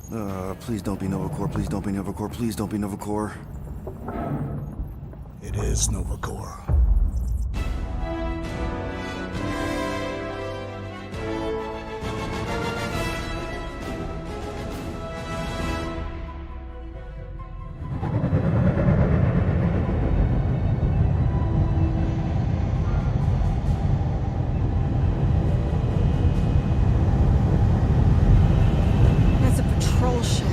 Please don't be Nova Corps, please don't be Nova Corps, please don't be Nova Corps. It is Nova Corps. It's a patrol ship.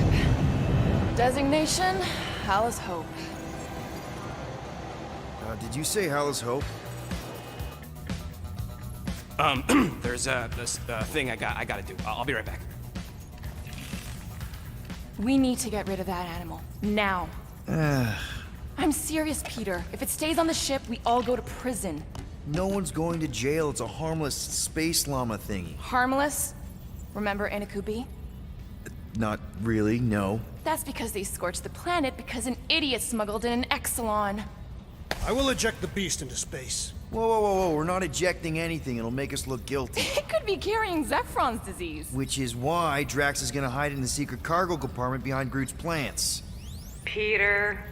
Designation, Hal's Hope. Did you say Hal's Hope? There's this thing I gotta do. I'll be right back. We need to get rid of that animal. Now. I'm serious, Peter. If it stays on the ship, we all go to prison. No one's going to jail, it's a harmless space llama thingy. Harmless? Remember Inakubi? Not really, no. That's because they scorched the planet because an idiot smuggled in an Exelon. I will eject the beast into space. Whoa, we're not ejecting anything, it'll make us look guilty. It could be carrying Zephron's disease. Which is why Drax is gonna hide in the secret cargo compartment behind Groot's plants. Peter,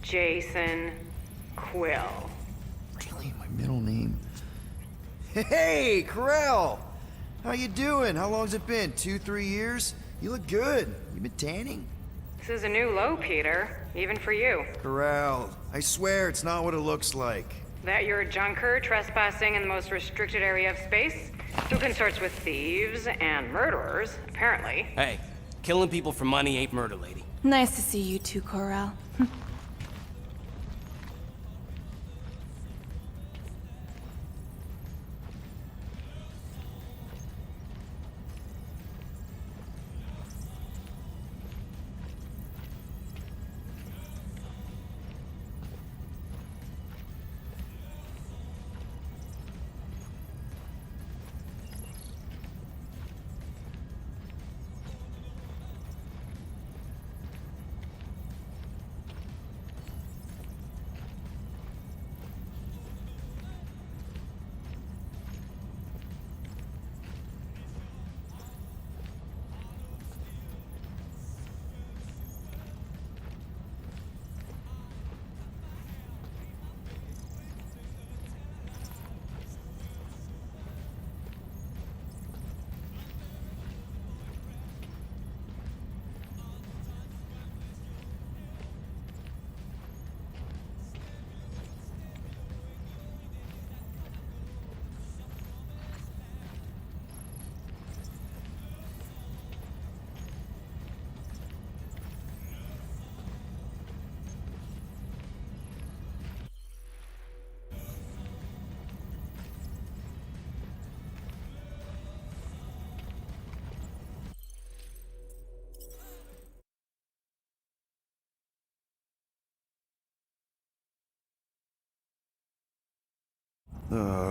Jason, Quill. Really, my middle name? Hey, Corell! How you doing? How long's it been? 2-3 years? You look good. You been tanning? This is a new low, Peter. Even for you. Corell, I swear it's not what it looks like. That you're a junker trespassing in the most restricted area of space? Who consorts with thieves and murderers, apparently. Hey, killing people for money ain't murder, lady. Nice to see you too, Corel.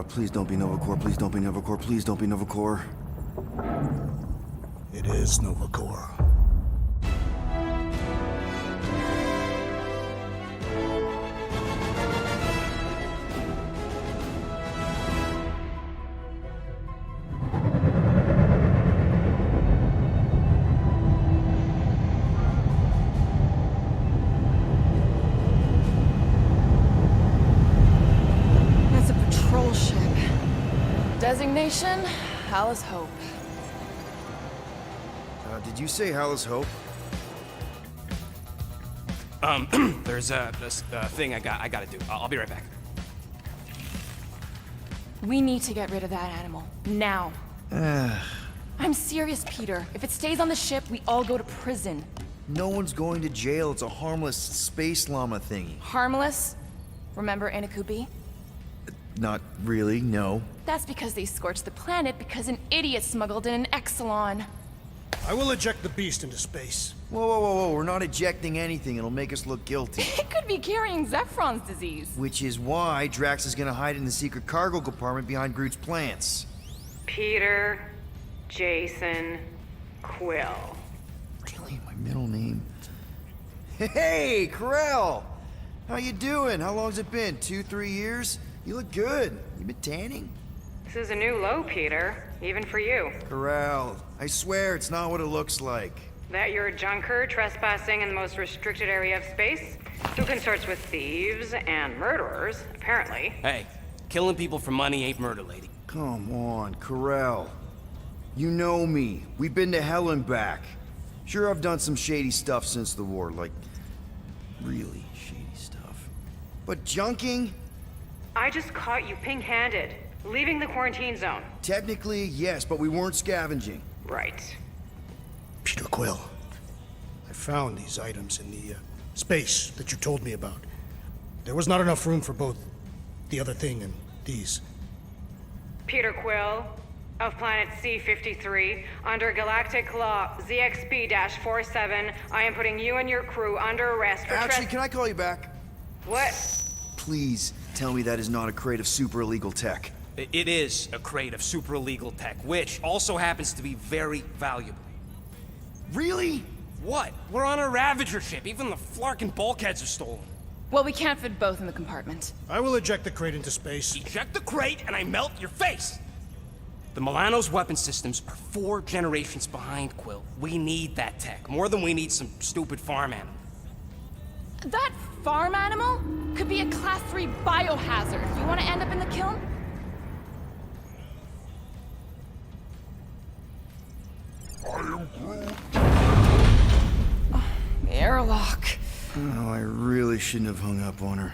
Please don't be Nova Corps, please don't be Nova Corps, please don't be Nova Corps. It is Nova Corps. It's a patrol ship. Designation, Hal's Hope. Did you say Hal's Hope? There's this thing I gotta do. I'll be right back. We need to get rid of that animal. Now. I'm serious, Peter. If it stays on the ship, we all go to prison. No one's going to jail, it's a harmless space llama thingy. Harmless? Remember Inakubi? Not really, no. That's because they scorched the planet because an idiot smuggled in an Exelon. I will eject the beast into space. Whoa, we're not ejecting anything, it'll make us look guilty. It could be carrying Zephron's disease. Which is why Drax is gonna hide in the secret cargo compartment behind Groot's plants. Peter, Jason, Quill. Really, my middle name? Hey, Corell! How you doing? How long's it been? 2-3 years? You look good. You been tanning? This is a new low, Peter. Even for you. Corell, I swear it's not what it looks like. That you're a junker trespassing in the most restricted area of space, who consorts with thieves and murderers, apparently. Hey, killing people for money ain't murder, lady. Come on, Corell. You know me. We've been to hell and back. Sure, I've done some shady stuff since the war, like really shady stuff. But junking? I just caught you pink-handed, leaving the quarantine zone. Technically, yes, but we weren't scavenging. Right. Peter Quill, I found these items in the space that you told me about. There was not enough room for both the other thing and these. Peter Quill, of planet C-53, under Galactic Law ZXB-47, I am putting you and your crew under arrest for Actually, can I call you back? What? Please tell me that is not a crate of super illegal tech. It is a crate of super illegal tech, which also happens to be very valuable. Really? What? We're on a Ravager ship. Even the Flarkin bulkheads are stolen. Well, we can't fit both in the compartment. I will eject the crate into space. Eject the crate and I melt your face! The Milano's weapon systems are 4 generations behind, Quill. We need that tech, more than we need some stupid farm animal. That farm animal could be a Class 3 biohazard. You want to end up in the kiln? Airlock. Oh, I really shouldn't have hung up on her.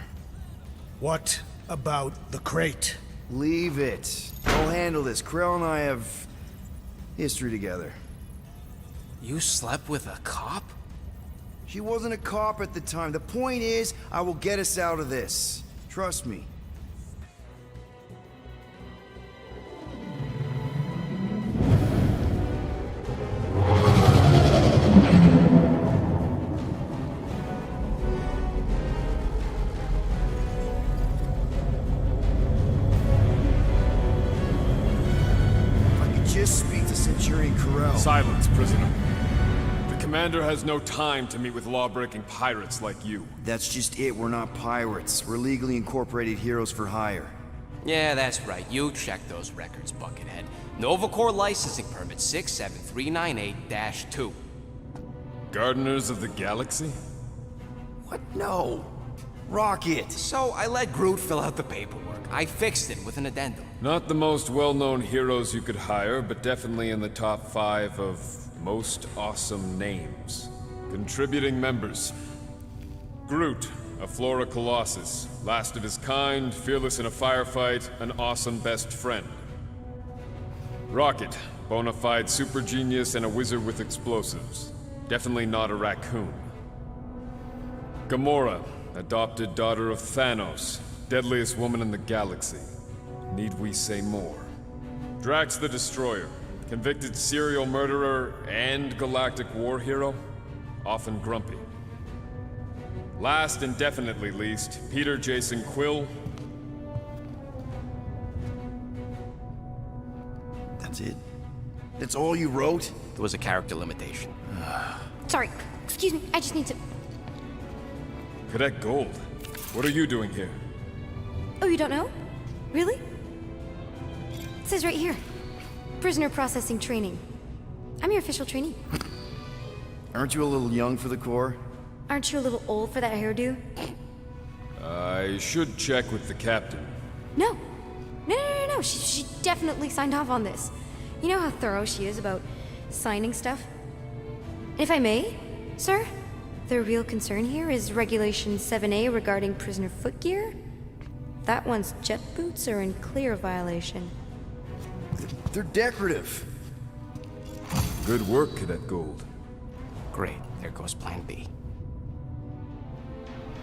What about the crate? Leave it. I'll handle this. Krell and I have history together. You slept with a cop? She wasn't a cop at the time. The point is, I will get us out of this. Trust me. If I could just speak to Centurion Corell. Silence, prisoner. The commander has no time to meet with law-breaking pirates like you. That's just it. We're not pirates. We're legally incorporated heroes for hire. Yeah, that's right. You check those records, Buckethead. Novacore licensing permit 67398-2. Gardeners of the Galaxy? What? No. Rocket. So I let Groot fill out the paperwork. I fixed it with an addendum. Not the most well-known heroes you could hire, but definitely in the top 5 of most awesome names. Contributing members. Groot, a Flora Colossus, last of his kind, fearless in a firefight, an awesome best friend. Rocket, bona fide super genius and a wizard with explosives. Definitely not a raccoon. Gamora, adopted daughter of Thanos, deadliest woman in the galaxy. Need we say more? Drax the Destroyer, convicted serial murderer and galactic war hero, often grumpy. Last and definitely least, Peter Jason Quill. That's it? That's all you wrote? There was a character limitation. Sorry, excuse me, I just need to... Cadet Gold, what are you doing here? Oh, you don't know? Really? It says right here. Prisoner processing training. I'm your official trainee. Aren't you a little young for the Corps? Aren't you a little old for that hairdo? I should check with the captain. No. No. She definitely signed off on this. You know how thorough she is about signing stuff? And if I may, sir, the real concern here is Regulation 7A regarding prisoner footgear. That one's jet boots are in clear violation. They're decorative. Good work, Cadet Gold. Great. There goes Plan B.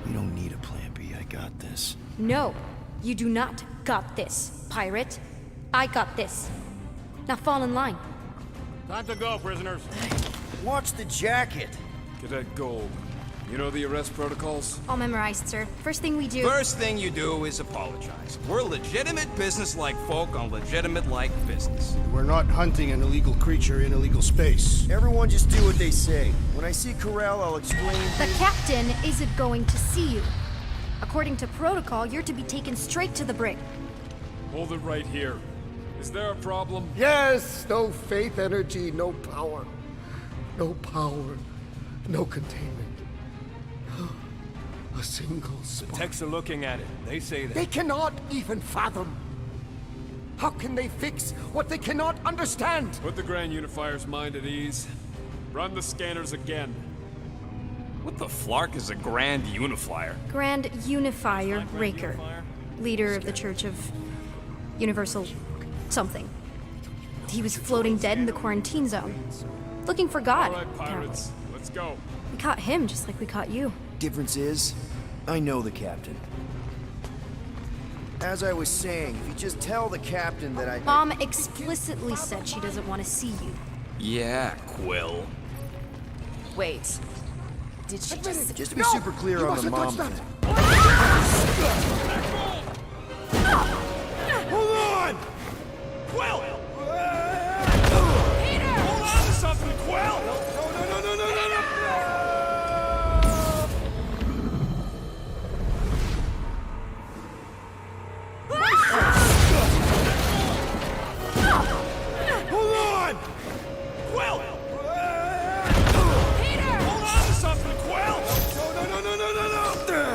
We don't need a plan B. I got this. No, you do not got this, pirate. I got this. Now fall in line. Time to go, prisoners. Watch the jacket. Cadet Gold, you know the arrest protocols? All memorized, sir. First thing we do... First thing you do is apologize. We're legitimate business-like folk on legitimate-like business. We're not hunting an illegal creature in illegal space. Everyone just do what they say. When I see Corell, I'll explain The things. captain isn't going to see you. According to protocol, you're to be taken straight to the brig. Hold it right here. Is there a problem? Yes, no faith energy, no power. No power, no containment. A single spark. Techs are looking at it. They say that. They cannot even fathom. How can they fix what they cannot understand? Put the Grand Unifier's mind at ease. Run the scanners again. What the flark is a Grand Unifier? Grand Unifier Raker, leader of the Church of Universal something. He was floating dead in the quarantine zone, looking for God. All right, apparently. pirates, let's go. We caught him just like we caught you. Difference is, I know the captain. As I was saying, if you just tell the captain that I... Mom explicitly said she doesn't want to see you. Yeah, Quill. Wait. Did she just... Just to be super clear on the mom thing. Hold on! Quill! Hold on to something, Quill! No! Hold on! Quill! Peter! Hold on to something, Quill! No!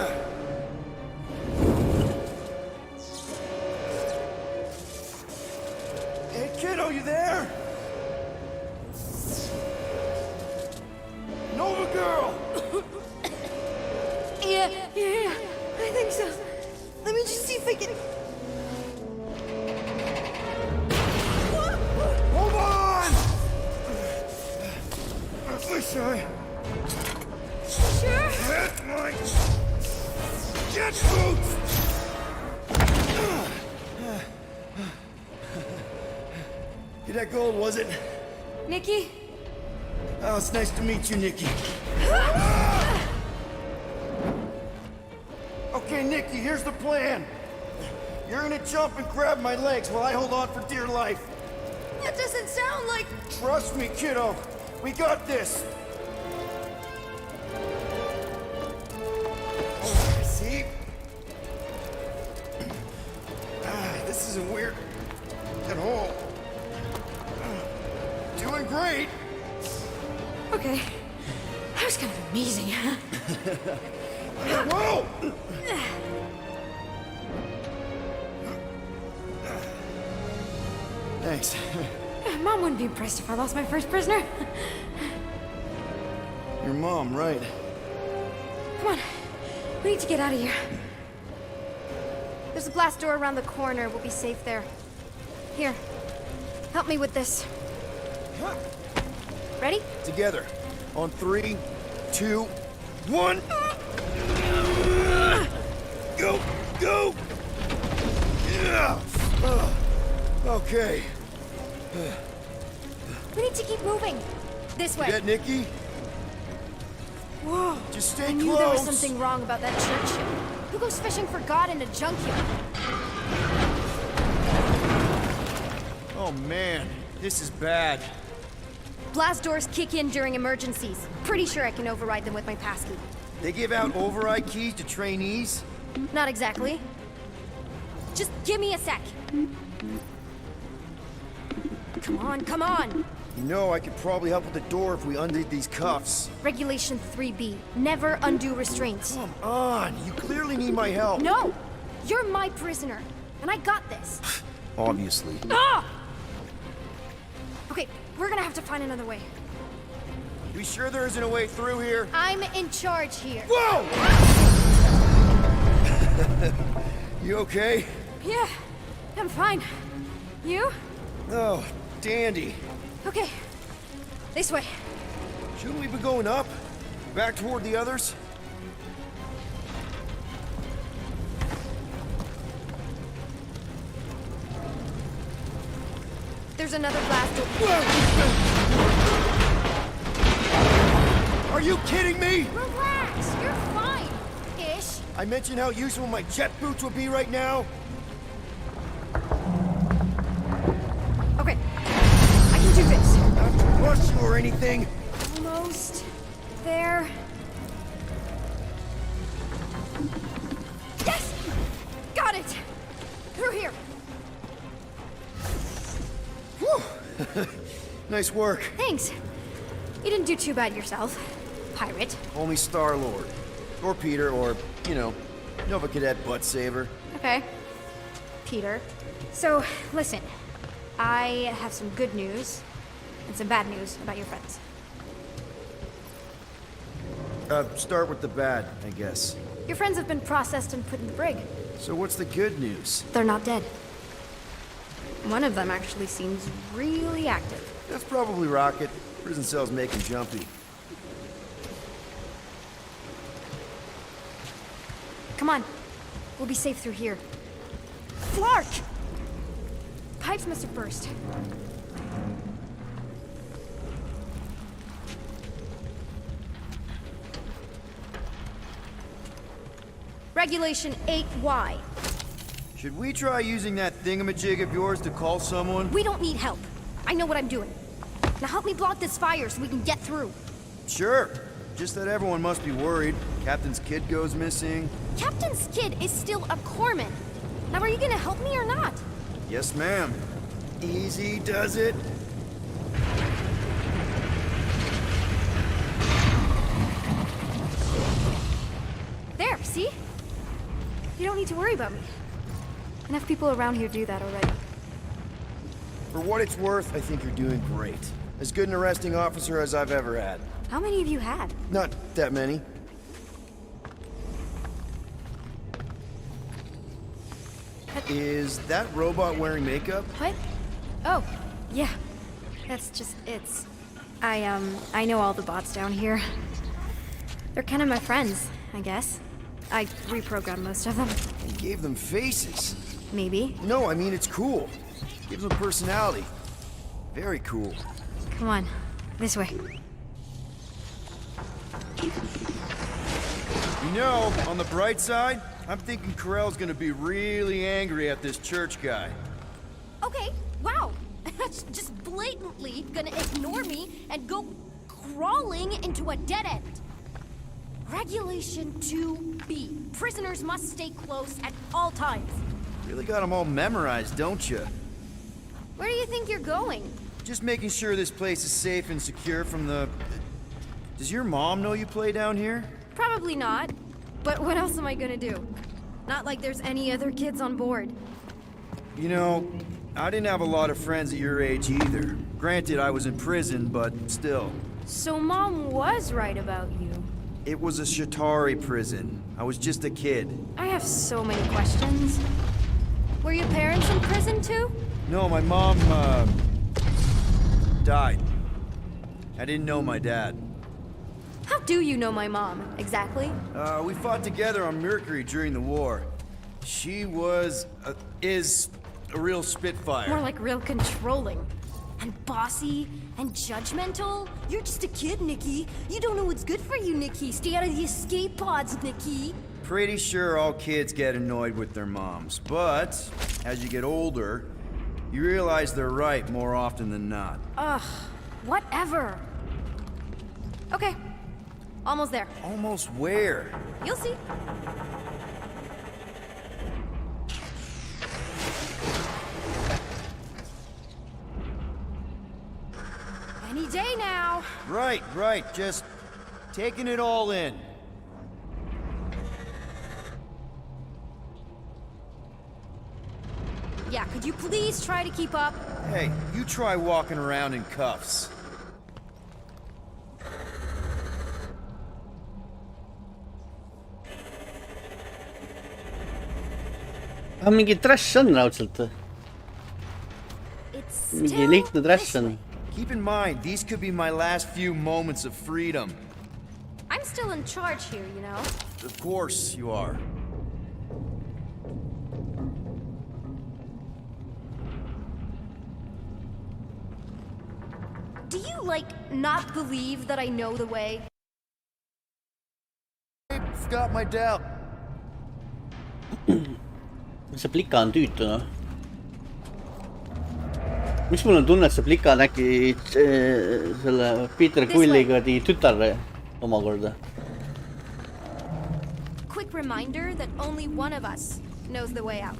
Hey, kiddo, you there? Nova girl! Yeah, I think so. Let me just see if I can... Hold on! I wish I Sure? had my jet boots! Get that gold, was it? Nikki? Oh, it's nice to meet you, Nikki. Okay, Nikki, here's the plan. You're gonna jump and grab my legs while I hold on for dear life. That doesn't sound like... Trust me, kiddo. We got this. Oh, see? This isn't weird at all. Doing great. Okay. That was kind of amazing, huh? Whoa! Thanks. Mom wouldn't be impressed if I lost my first prisoner. Your mom, right? Come on. We need to get out of here. There's a blast door around the corner. We'll be safe there. Here. Help me with this. Ready? Together. On 3, 2, 1. Go! Go! Yeah! Okay. We need to keep moving. This way. Get Nikki? Whoa. Just stay I close. knew there was something wrong about that church. Who goes fishing for God in a junkyard? Oh man, this is bad. Blast doors kick in during emergencies. Pretty sure I can override them with my passkey. They give out override keys to trainees? Not exactly. Just give me a sec. Come on, come on! You know, I could probably help with the door if we undid these cuffs. Regulation 3B. Never undo restraints. Come on, you clearly need my help. No! You're my prisoner, and I got this. Obviously. Ah! Okay, we're gonna have to find another way. You sure there isn't a way through here? I'm in charge here. Whoa! You okay? Yeah, I'm fine. You? Oh, dandy. Okay. This way. Shouldn't we be going up? Back toward the others? There's another blast door. Are you kidding me? Relax, you're fine. Ish. I mentioned how useful my jet boots would be right now. Okay. I can do this. Not to rush you or anything. Almost there. Yes! Got it! Through here. Whew. Nice work. Thanks. You didn't do too bad yourself, pirate. Only Star-Lord. Or Peter, or, you know, Nova Cadet Butt Saver. Okay. Peter. So, listen. I have some good news and some bad news about your friends. Start with the bad, I guess. Your friends have been processed and put in the brig. So what's the good news? They're not dead. One of them actually seems really active. That's probably Rocket. Prison cells make him jumpy. Come on. We'll be safe through here. Flark! Pipes must have burst. Regulation 8Y. Should we try using that thingamajig of yours to call someone? We don't need help. I know what I'm doing. Now help me block this fire so we can get through. Sure. Just that everyone must be worried. Captain's kid goes missing. Captain's kid is still a corpsman. Now are you gonna help me or not? Yes, ma'am. Easy does it. There, see? You don't need to worry about me. Enough people around here do that already. For what it's worth, I think you're doing great. As good an arresting officer as I've ever had. How many have you had? Not that many. Is that robot wearing makeup? What? Oh, yeah. That's just, I know all the bots down here. They're kind of my friends, I guess. I reprogrammed most of them. You gave them faces. Maybe. No, I mean it's cool. Gives them personality. Very cool. Come on, this way. You know, on the bright side, I'm thinking Corell's gonna be really angry at this church guy. Okay, wow. That's just blatantly gonna ignore me and go crawling into a dead end. Regulation 2B. Prisoners must stay close at all times. Really got them all memorized, don't you? Where do you think you're going? Just making sure this place is safe and secure from the... Does your mom know you play down here? Probably not. But what else am I gonna do? Not like there's any other kids on board. You know, I didn't have a lot of friends at your age either. Granted, I was in prison, but still. So Mom was right about you. It was a Shatari prison. I was just a kid. I have so many questions. Were your parents in prison too? No, my mom, died. I didn't know my dad. How do you know my mom, exactly? We fought together on Mercury during the war. She was, is a real spitfire. More like real controlling. And bossy and judgmental. You're just a kid, Nikki. You don't know what's good for you, Nikki. Stay out of the escape pods, Nikki. Pretty sure all kids get annoyed with their moms, but as you get older, you realize they're right more often than not. Ugh, whatever. Okay, almost there. Almost where? You'll see. Any day now. Right, just taking it all in. Yeah, could you please try to keep up? Hey, you try walking around in cuffs. mingi trash on raudselt või? It's Mingi still lihtne trash this on. way. Keep in mind, these could be my last few moments of freedom. I'm still in charge here, you know? Of course you are. Do you, like, not believe that I know the way? I've got my doubt. See plika on tüütu, noh. Miks mul on tunne, et see plika on äkki selle Peter Quilliga tütar omakorda? Quick reminder that only one of us knows the way out.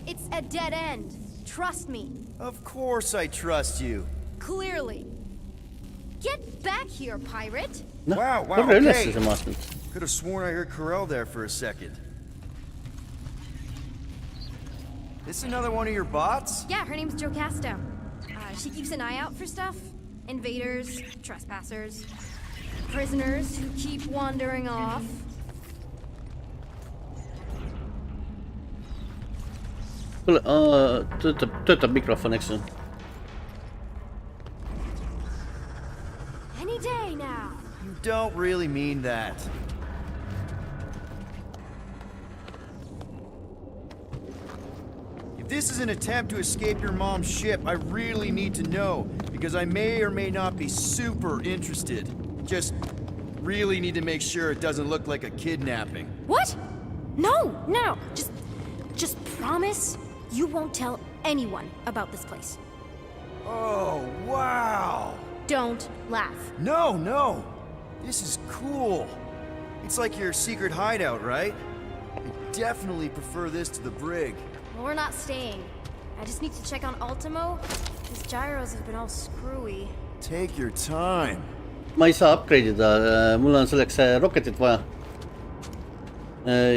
It's a dead end. Trust me. Of course I trust you. Clearly. Get back here, pirate! noh, Wow, wow, korra ülesse okay. see maastmik. Could have sworn I heard Corell there for a second. This another one of your bots? Yeah, her name's Jocasta. She keeps an eye out for stuff. Invaders, trespassers, prisoners who keep wandering off. kuule, töötab mikrofon, eks ju? Any day now. You don't really mean that. If this is an attempt to escape your mom's ship, I really need to know, because I may or may not be super interested. Just really need to make sure it doesn't look like a kidnapping. What? No. Just promise you won't tell anyone about this place. Oh, wow! Don't laugh. No! This is cool. It's like your secret hideout, right? I definitely prefer this to the brig. Well, we're not staying. I just need to check on Ultimo. His gyros have been all screwy. Take your time. ma ei saa upgrade ida, mul on selleks Rocketit vaja.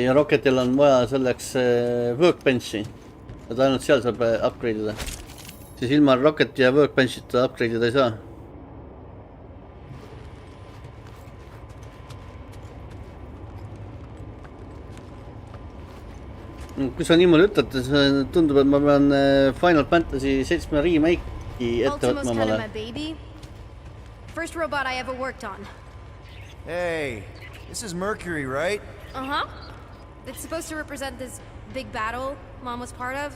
Ja Rocketil on vaja selleks Workbenchi. Et ainult seal saab upgrade ida. Siis ilma Rocketi ja Workbenchita upgrade ida ei saa. Kui sa niimoodi ütled, siis tundub, et ma pean Final Fantasy 7 remake'i ette Ultimo's võtma kind of omale. my baby. First robot I ever worked on. Hey, this is Mercury, right? Uh-huh. It's supposed to represent this big battle Mom was part of.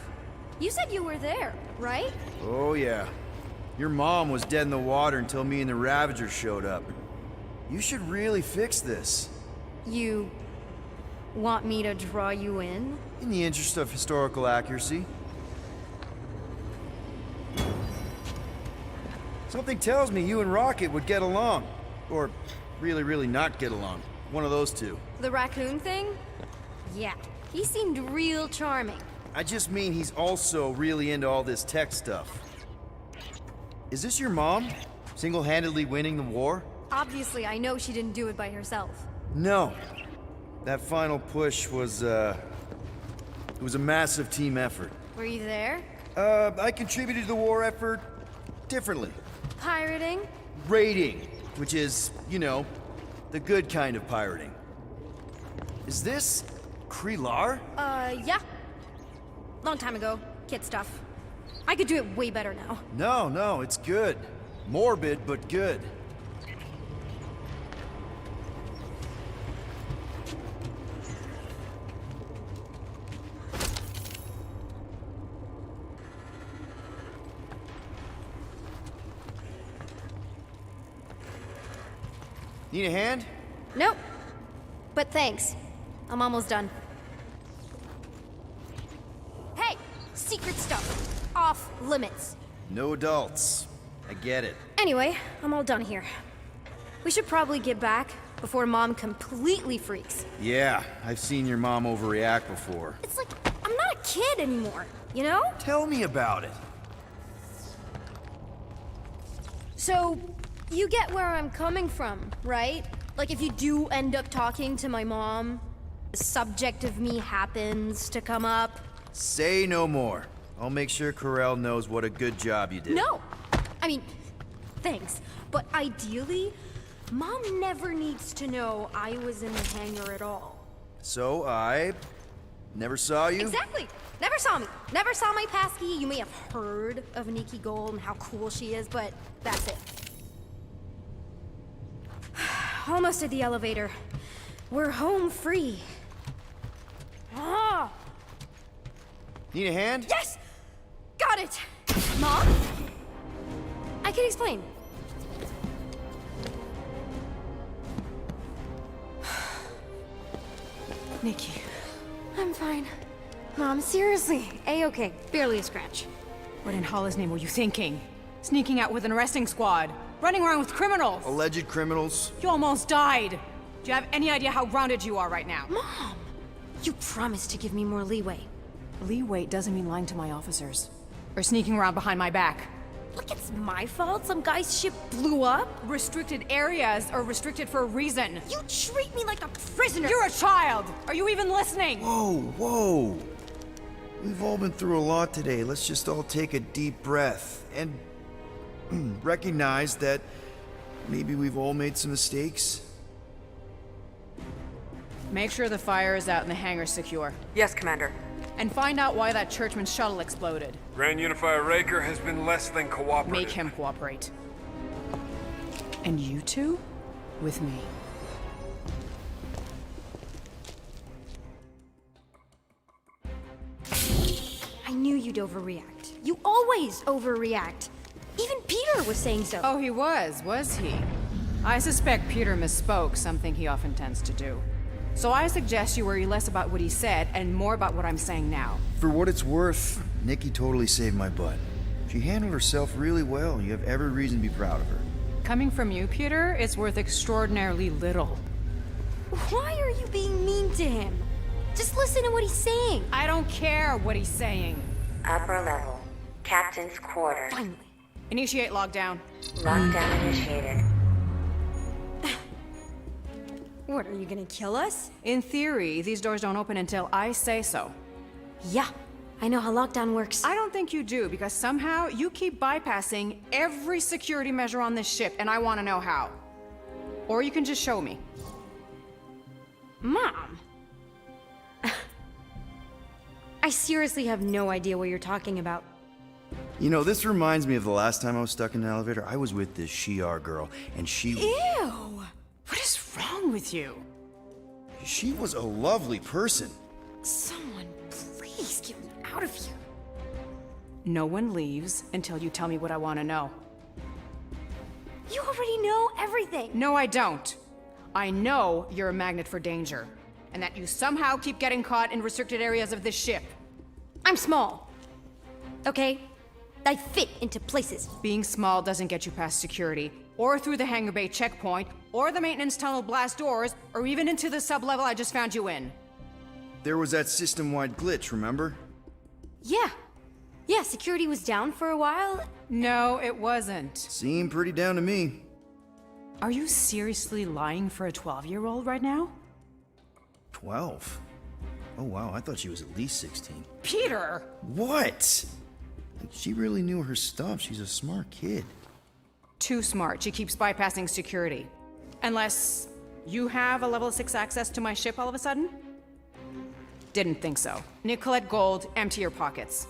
You said you were there, right? Oh, yeah. Your mom was dead in the water until me and the Ravagers showed up. You should really fix this. You want me to draw you in? In the interest of historical accuracy. Something tells me you and Rocket would get along. Or really, really not get along. One of those two. The raccoon thing? Yeah, he seemed real charming. I just mean he's also really into all this tech stuff. Is this your mom? Single-handedly winning the war? Obviously, I know she didn't do it by herself. No. That final push was, it was a massive team effort. Were you there? I contributed to the war effort differently. Pirating? Raiding, which is, you know, the good kind of pirating. Is this Krelar? Yeah. Long time ago. Kid stuff. I could do it way better now. No, it's good. Morbid, but good. Need a hand? Nope. But thanks. I'm almost done. Hey! Secret stuff. Off limits. No adults. I get it. Anyway, I'm all done here. We should probably get back before Mom completely freaks. Yeah, I've seen your mom overreact before. It's like, I'm not a kid anymore, you know? Tell me about it. So, you get where I'm coming from, right? Like if you do end up talking to my mom, the subject of me happens to come up. Say no more. I'll make sure Corell knows what a good job you did. No! I mean, thanks. But ideally, Mom never needs to know I was in the hangar at all. So I never saw you? Exactly! Never saw me. Never saw my passkey. You may have heard of Nikki Gold and how cool she is, but that's it. Almost at the elevator. We're home free. Ah! Need a hand? Yes! Got it! Mom? I can explain. Nikki. I'm fine. Mom, seriously. A-okay. Barely a scratch. What in Hala's name were you thinking? Sneaking out with an arresting squad? Running around with criminals? Alleged criminals? You almost died! Do you have any idea how grounded you are right now? Mom! You promised to give me more leeway. Leeway doesn't mean lying to my officers. Or sneaking around behind my back. like it's my fault some guy's ship blew up. Restricted areas are restricted for a reason. You treat me like a prisoner. You're a child! Are you even listening? Whoa, whoa. We've all been through a lot today. Let's just all take a deep breath and recognize that maybe we've all made some mistakes. Make sure the fire is out and the hangar's secure. Yes, Commander. And find out why that churchman's shuttle exploded. Grand Unifier Raker has been less than cooperative. Make him cooperate. And you two? With me. I knew you'd overreact. You always overreact. Even Peter was saying so. Oh, he was he? I suspect Peter misspoke, something he often tends to do. So I suggest you worry less about what he said and more about what I'm saying now. For what it's worth, Nikki totally saved my butt. She handled herself really well. You have every reason to be proud of her. Coming from you, Peter, it's worth extraordinarily little. Why are you being mean to him? Just listen to what he's saying. I don't care what he's saying. Upper level. Captain's quarters. Finally. Initiate lockdown. Lockdown initiated. What, are you gonna kill us? In theory, these doors don't open until I say so. Yeah, I know how lockdown works. I don't think you do, because somehow you keep bypassing every security measure on this ship, and I want to know how. Or you can just show me. Mom! I seriously have no idea what you're talking about. You know, this reminds me of the last time I was stuck in an elevator. I was with this Shi'ar girl, and she... Ew! What is wrong with you? She was a lovely person. Someone, please get me out of here. No one leaves until you tell me what I want to know. You already know everything. No, I don't. I know you're a magnet for danger, and that you somehow keep getting caught in restricted areas of this ship. I'm small. Okay? I fit into places. Being small doesn't get you past security, or through the hangar bay checkpoint, or the maintenance tunnel blast doors, or even into the sub-level I just found you in. There was that system-wide glitch, remember? Yeah. Yeah, security was down for a while. No, it wasn't. Seemed pretty down to me. Are you seriously lying for a 12-year-old right now? 12? Oh wow, I thought she was at least 16. Peter! What? She really knew her stuff. She's a smart kid. Too smart. She keeps bypassing security. Unless you have a level 6 access to my ship all of a sudden? Didn't think so. Nicolette Gold, empty your pockets.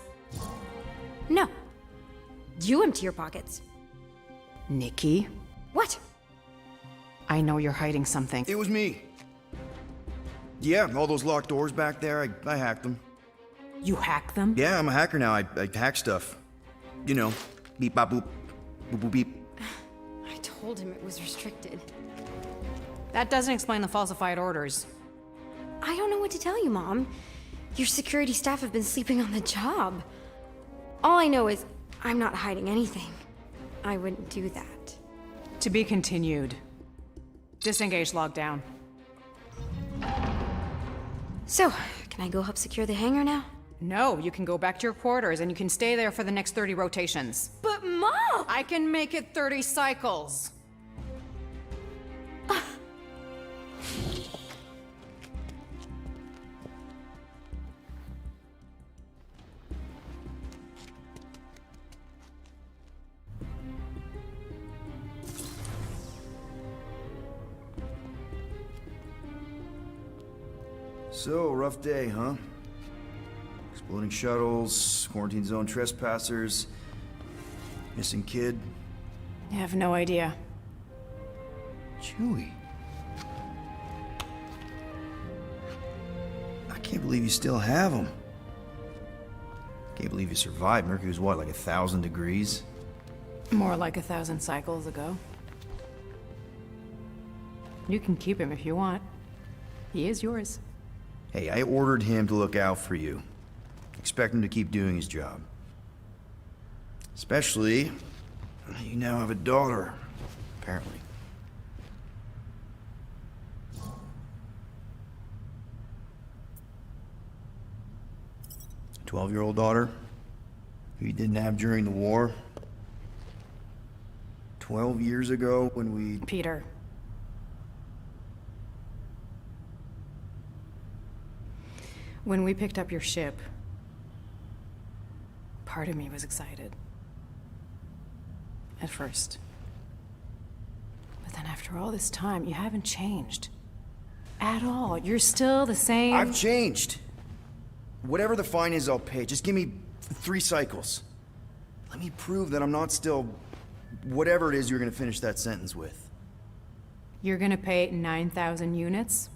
No. You empty your pockets. Nikki? What? I know you're hiding something. It was me. Yeah, all those locked doors back there, I hacked them. You hack them? Yeah, I'm a hacker now. I hack stuff. You know, beep bop boop, boop boop beep. I told him it was restricted. That doesn't explain the falsified orders. I don't know what to tell you, Mom. Your security staff have been sleeping on the job. All I know is I'm not hiding anything. I wouldn't do that. To be continued. Disengage lockdown. So, can I go help secure the hangar now? No, you can go back to your quarters and you can stay there for the next 30 rotations. But Mom! I can make it 30 cycles. So, rough day, huh? Exploding shuttles, quarantine zone trespassers, missing kid. I have no idea. Chewie. I can't believe you still have him. Can't believe you survived. Mercury was what, like 1,000 degrees? More like 1,000 cycles ago. You can keep him if you want. He is yours. Hey, I ordered him to look out for you. Expect him to keep doing his job. Especially, you now have a daughter, apparently. 12-year-old daughter, who you didn't have during the war. 12 years ago when we... Peter. When we picked up your ship, part of me was excited. At first. But then after all this time, you haven't changed. At all. You're still the same... I've changed. Whatever the fine is, I'll pay. Just give me 3 cycles. Let me prove that I'm not still... whatever it is you're gonna finish that sentence with. You're gonna pay 9,000 units?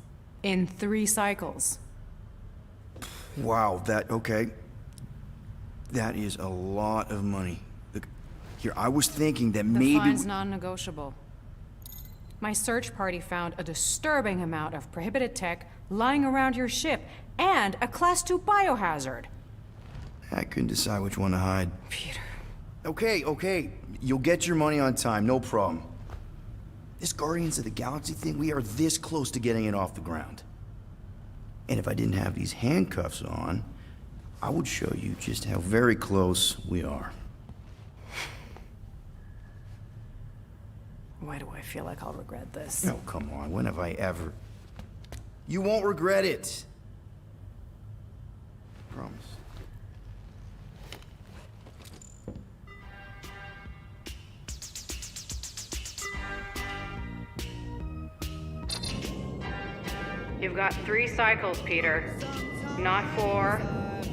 In 3 cycles. Wow, okay. That is a lot of money. Look, here, I was thinking that The maybe... fine's non-negotiable. My search party found a disturbing amount of prohibited tech lying around your ship, and a Class 2 biohazard. I couldn't decide which one to hide. Peter. Okay. You'll get your money on time, no problem. This Guardians of the Galaxy thing, we are this close to getting it off the ground. And if I didn't have these handcuffs on, I would show you just how very close we are. Why do I feel like I'll regret this? Oh, come on, when have I ever... You won't regret it. Promise. You've got 3 cycles, Peter. Not 4,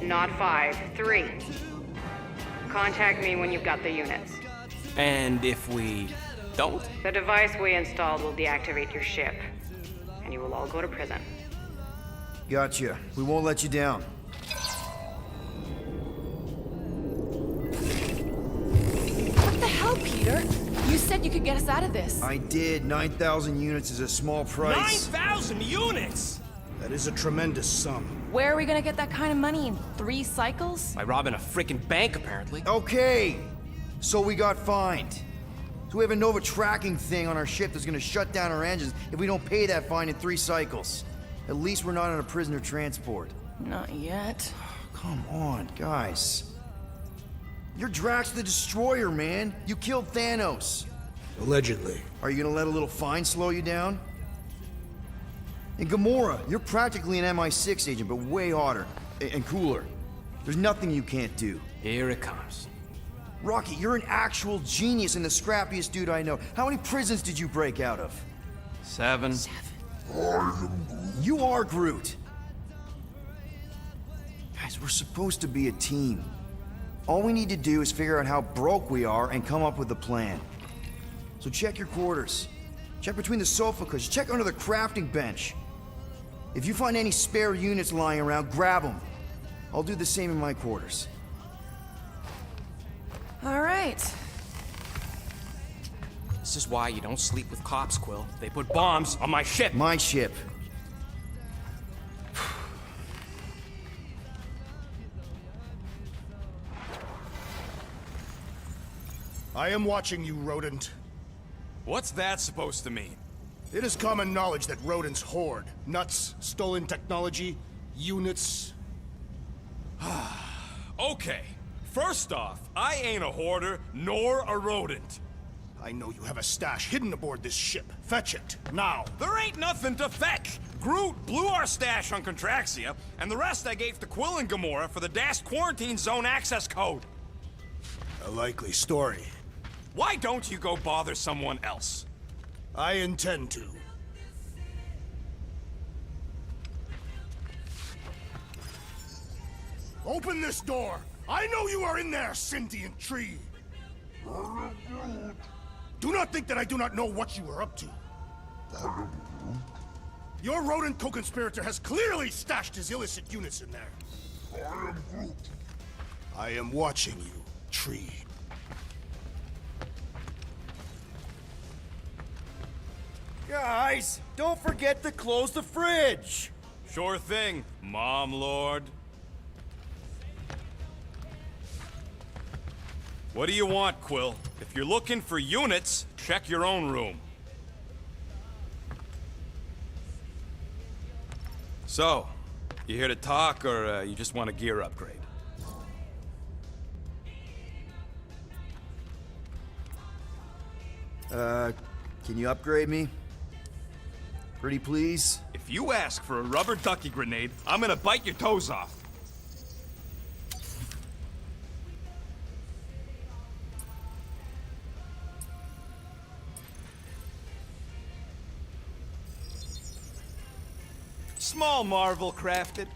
not 5, 3. Contact me when you've got the units. And if we don't? The device we installed will deactivate your ship, and you will all go to prison. Gotcha. We won't let you down. What the hell, Peter? You said you could get us out of this. I did. 9,000 units is a small price. 9,000 units! That is a tremendous sum. Where are we gonna get that kind of money in 3 cycles? By robbing a freaking bank, apparently. Okay. So we got fined. So we have a Nova tracking thing on our ship that's gonna shut down our engines if we don't pay that fine in 3 cycles. At least we're not on a prisoner transport. Not yet. Come on, guys. You're Drax the Destroyer, man. You killed Thanos. Allegedly. Are you gonna let a little fine slow you down? And Gamora, you're practically an MI6 agent, but way hotter and cooler. There's nothing you can't do. Here it comes. Rocky, you're an actual genius and the scrappiest dude I know. How many prisons did you break out of? 7. You are Groot. Guys, we're supposed to be a team. All we need to do is figure out how broke we are and come up with a plan. So check your quarters. Check between the sofa cushions. Check under the crafting bench. If you find any spare units lying around, grab them. I'll do the same in my quarters. All right. This is why you don't sleep with cops, Quill. They put bombs on my ship. My ship. I am watching you, rodent. What's that supposed to mean? It is common knowledge that rodents hoard nuts, stolen technology, units. Okay. First off, I ain't a hoarder nor a rodent. I know you have a stash hidden aboard this ship. Fetch it, now. There ain't nothing to fetch. Groot blew our stash on Contraxia, and the rest I gave to Quill and Gamora for the DAST quarantine zone access code. A likely story. Why don't you go bother someone else? I intend to. Open this door! I know you are in there, sentient tree! Do not think that I do not know what you are up to. Your rodent co-conspirator has clearly stashed his illicit units in there. I am watching you, tree. Guys, don't forget to close the fridge. Sure thing, Mom Lord. What do you want, Quill? If you're looking for units, check your own room. So, you here to talk, or you just want a gear upgrade? Can you upgrade me? Pretty please? If you ask for a rubber ducky grenade, I'm gonna bite your toes off. Small marvel crafted.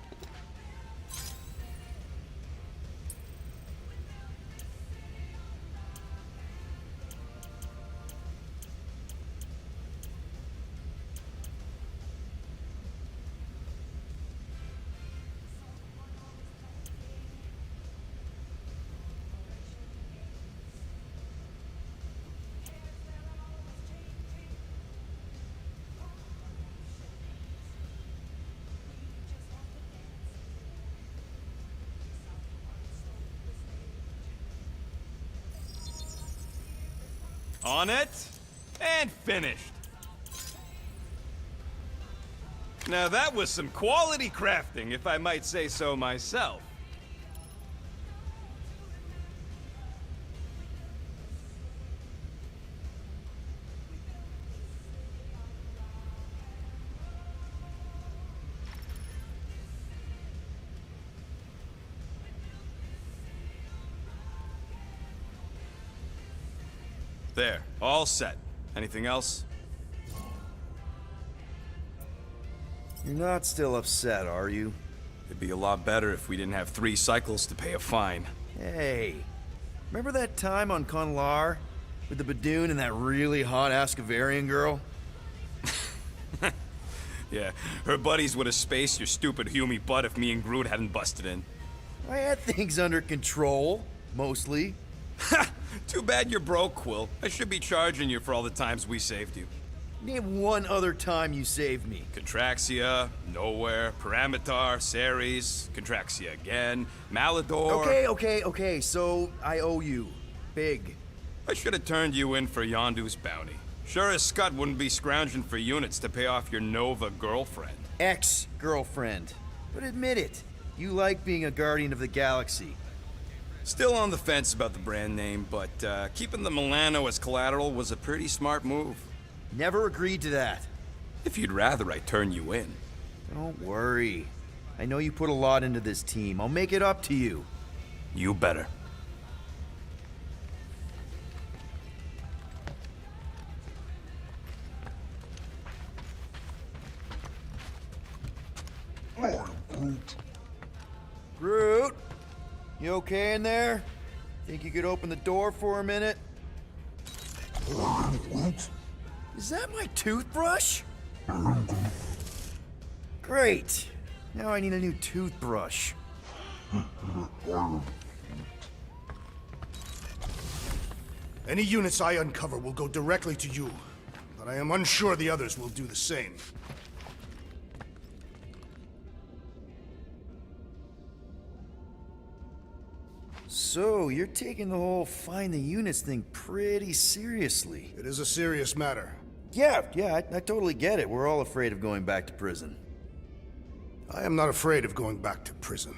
On it, and finished. Now that was some quality crafting, if I might say so myself. There, all set. Anything else? You're not still upset, are you? It'd be a lot better if we didn't have 3 cycles to pay a fine. Hey, remember that time on Conlar? With the Badoon and that really hot Ascavarian girl? Yeah, her buddies would have spaced your stupid Hume butt if me and Groot hadn't busted in. I had things under control, mostly. Ha! Too bad you're broke, Quill. I should be charging you for all the times we saved you. Name one other time you saved me. Contraxia, Nowhere, Paramitar, Ceres, Contraxia again, Malador... Okay, so I owe you. Big. I should have turned you in for Yondu's bounty. Sure as Scott wouldn't be scrounging for units to pay off your Nova girlfriend. Ex-girlfriend. But admit it, you like being a Guardian of the Galaxy. Still on the fence about the brand name, but keeping the Milano as collateral was a pretty smart move. Never agreed to that. If you'd rather I turn you in. Don't worry. I know you put a lot into this team. I'll make it up to you. You better. Groot, you okay in there? Think you could open the door for a minute? Is that my toothbrush? Great. Now I need a new toothbrush. Any units I uncover will go directly to you, but I am unsure the others will do the same. So, you're taking the whole find the units thing pretty seriously. It is a serious matter. Yeah, I totally get it. We're all afraid of going back to prison. I am not afraid of going back to prison.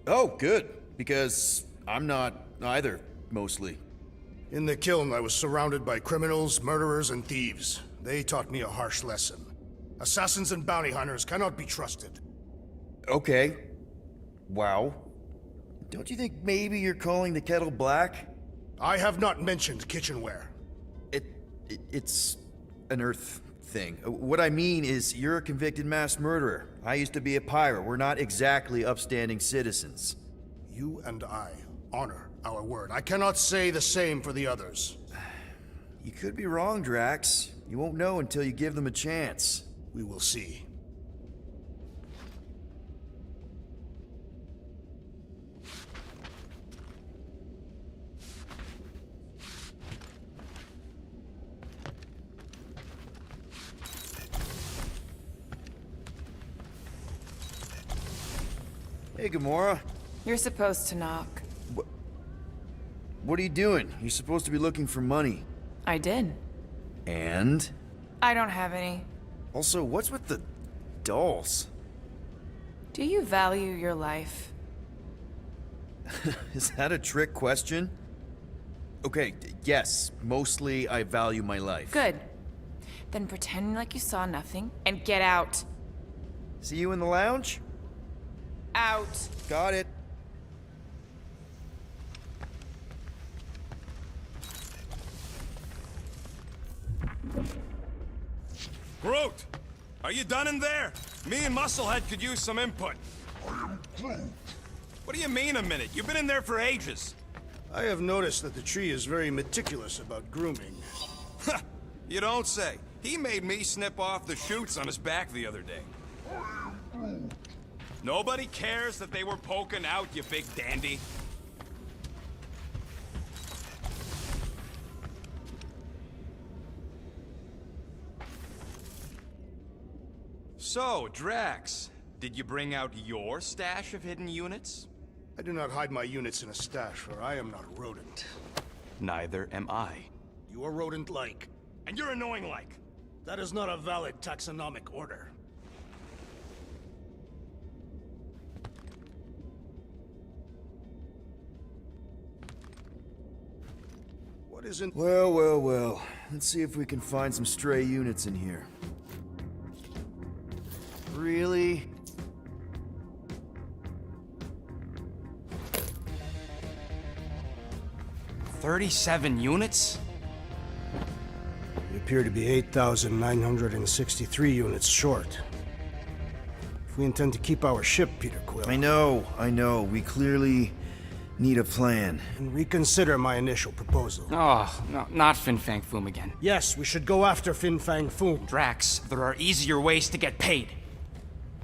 Oh, good. Because I'm not either, mostly. In the kiln, I was surrounded by criminals, murderers, and thieves. They taught me a harsh lesson. Assassins and bounty hunters cannot be trusted. Okay. Wow. Don't you think maybe you're calling the kettle black? I have not mentioned kitchenware. It's an Earth thing. What I mean is, you're a convicted mass murderer. I used to be a pirate. We're not exactly upstanding citizens. You and I honor our word. I cannot say the same for the others. You could be wrong, Drax. You won't know until you give them a chance. We will see. Hey, Gamora. You're supposed to knock. What are you doing? You're supposed to be looking for money. I did. And? I don't have any. Also, what's with the dolls? Do you value your life? Is that a trick question? Okay, yes, mostly I value my life. Good. Then pretend like you saw nothing and get out. See you in the lounge? Out. Got it. Groot! Are you done in there? Me and Musclehead could use some input. What do you mean a minute? You've been in there for ages. I have noticed that the tree is very meticulous about grooming. You don't say. He made me snip off the shoots on his back the other day. Nobody cares that they were poking out, you big dandy. So, Drax, did you bring out your stash of hidden units? I do not hide my units in a stash, for I am not a rodent. Neither am I. You are rodent-like. And you're annoying like. That is not a valid taxonomic order. What isn't... Well, well, well. Let's see if we can find some stray units in here. Really? "37 units? We appear to be 8,963 units short. If we intend to keep our ship, Peter Quill... I know. We clearly need a plan. And reconsider my initial proposal. Oh, no, not Fin Fang Foom again. Yes, we should go after Fin Fang Foom. Drax, there are easier ways to get paid.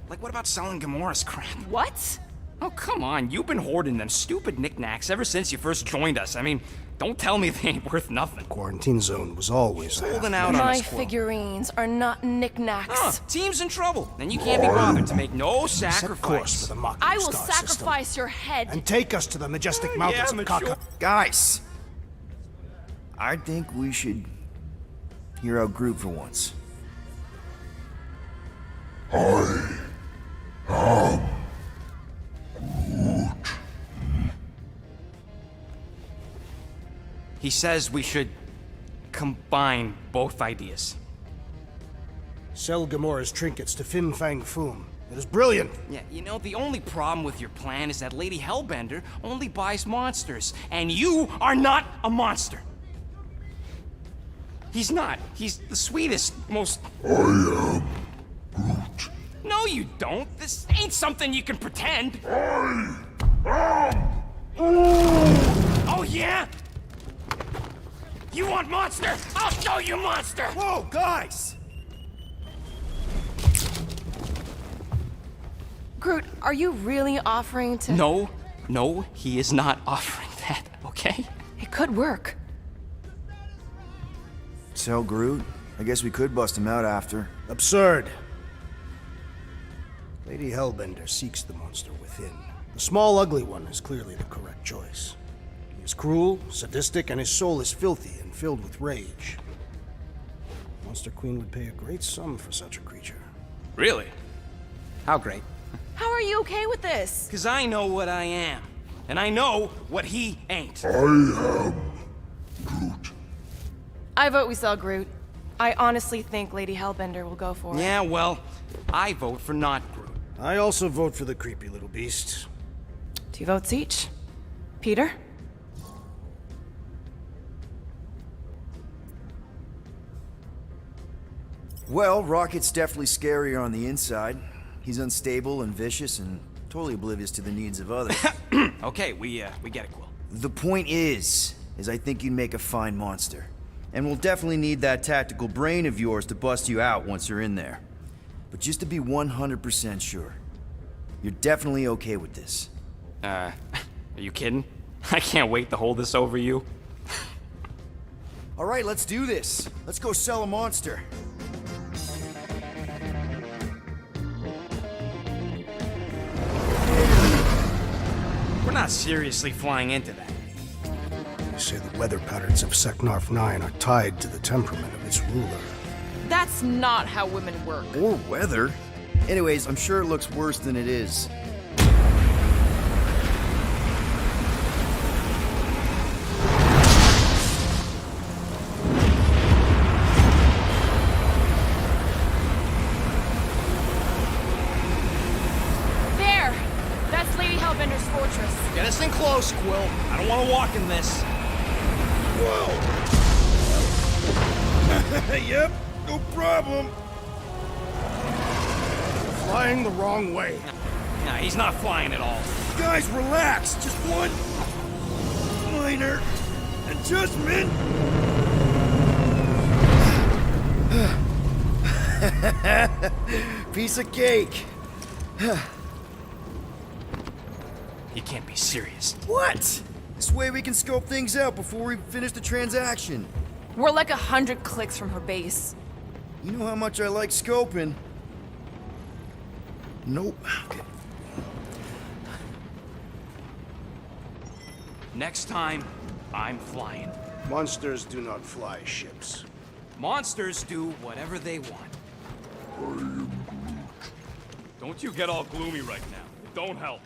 Like, what about selling Gamora's crap? What? Oh, come on. You've been hoarding them stupid knickknacks ever since you first joined us. I mean, don't tell me they ain't worth nothing. Quarantine zone was always Holding out on My us, Quill. figurines are not knickknacks. Team's in trouble. Then you can't be bothered to make no Set course sacrifice. for the Mocking I will Star sacrifice system, your head. and take us to the majestic mountains of Kaka. Guys! I think we should hear out Groot for once. He says we should combine both ideas. Sell Gamora's trinkets to Fin Fang Foom. It is brilliant. Yeah, you know, the only problem with your plan is that Lady Hellbender only buys monsters, and you are not a monster. He's not. He's the sweetest, most... I am Groot. No, you don't. This ain't something you can pretend. I am Oh, yeah? You want monster? I'll show you monster! Whoa, guys! Groot, are you really offering to... No, he is not offering that, okay? It could work. Sell Groot? I guess we could bust him out after. Absurd. Lady Hellbender seeks the monster within. The small, ugly one is clearly the correct choice. He is cruel, sadistic, and his soul is filthy and filled with rage. Monster Queen would pay a great sum for such a creature. Really? How great? How are you okay with this? Because I know what I am. And I know what he ain't. I am Groot. I vote we sell Groot. I honestly think Lady Hellbender will go for it. Yeah, well, I vote for not Groot. I also vote for the creepy little beast. 2 votes each. Peter? Well, Rocket's definitely scarier on the inside. He's unstable and vicious and totally oblivious to the needs of others. Okay, we get it, Quill. The point is I think you'd make a fine monster. And we'll definitely need that tactical brain of yours to bust you out once you're in there. But just to be 100% sure, you're definitely okay with this. Are you kidding? I can't wait to hold this over you. All right, let's do this. Let's go sell a monster. We're not seriously flying into that. They say the weather patterns of Seknarf 9 are tied to the temperament of its ruler. That's not how women work. Or weather. Anyways, I'm sure it looks worse than it is. fortress. Get us in close, Quill. I don't want to walk in this. Yep, no problem. Flying the wrong way. Nah, he's not flying at all. Guys, relax. Just one minor adjustment. Piece of cake. You can't be serious. What? This way we can scope things out before we finish the transaction. We're like 100 clicks from her base. You know how much I like scoping. Nope. Okay. Next time, I'm flying. Monsters do not fly ships. Monsters do whatever they want. Don't you get all gloomy right now. It don't help.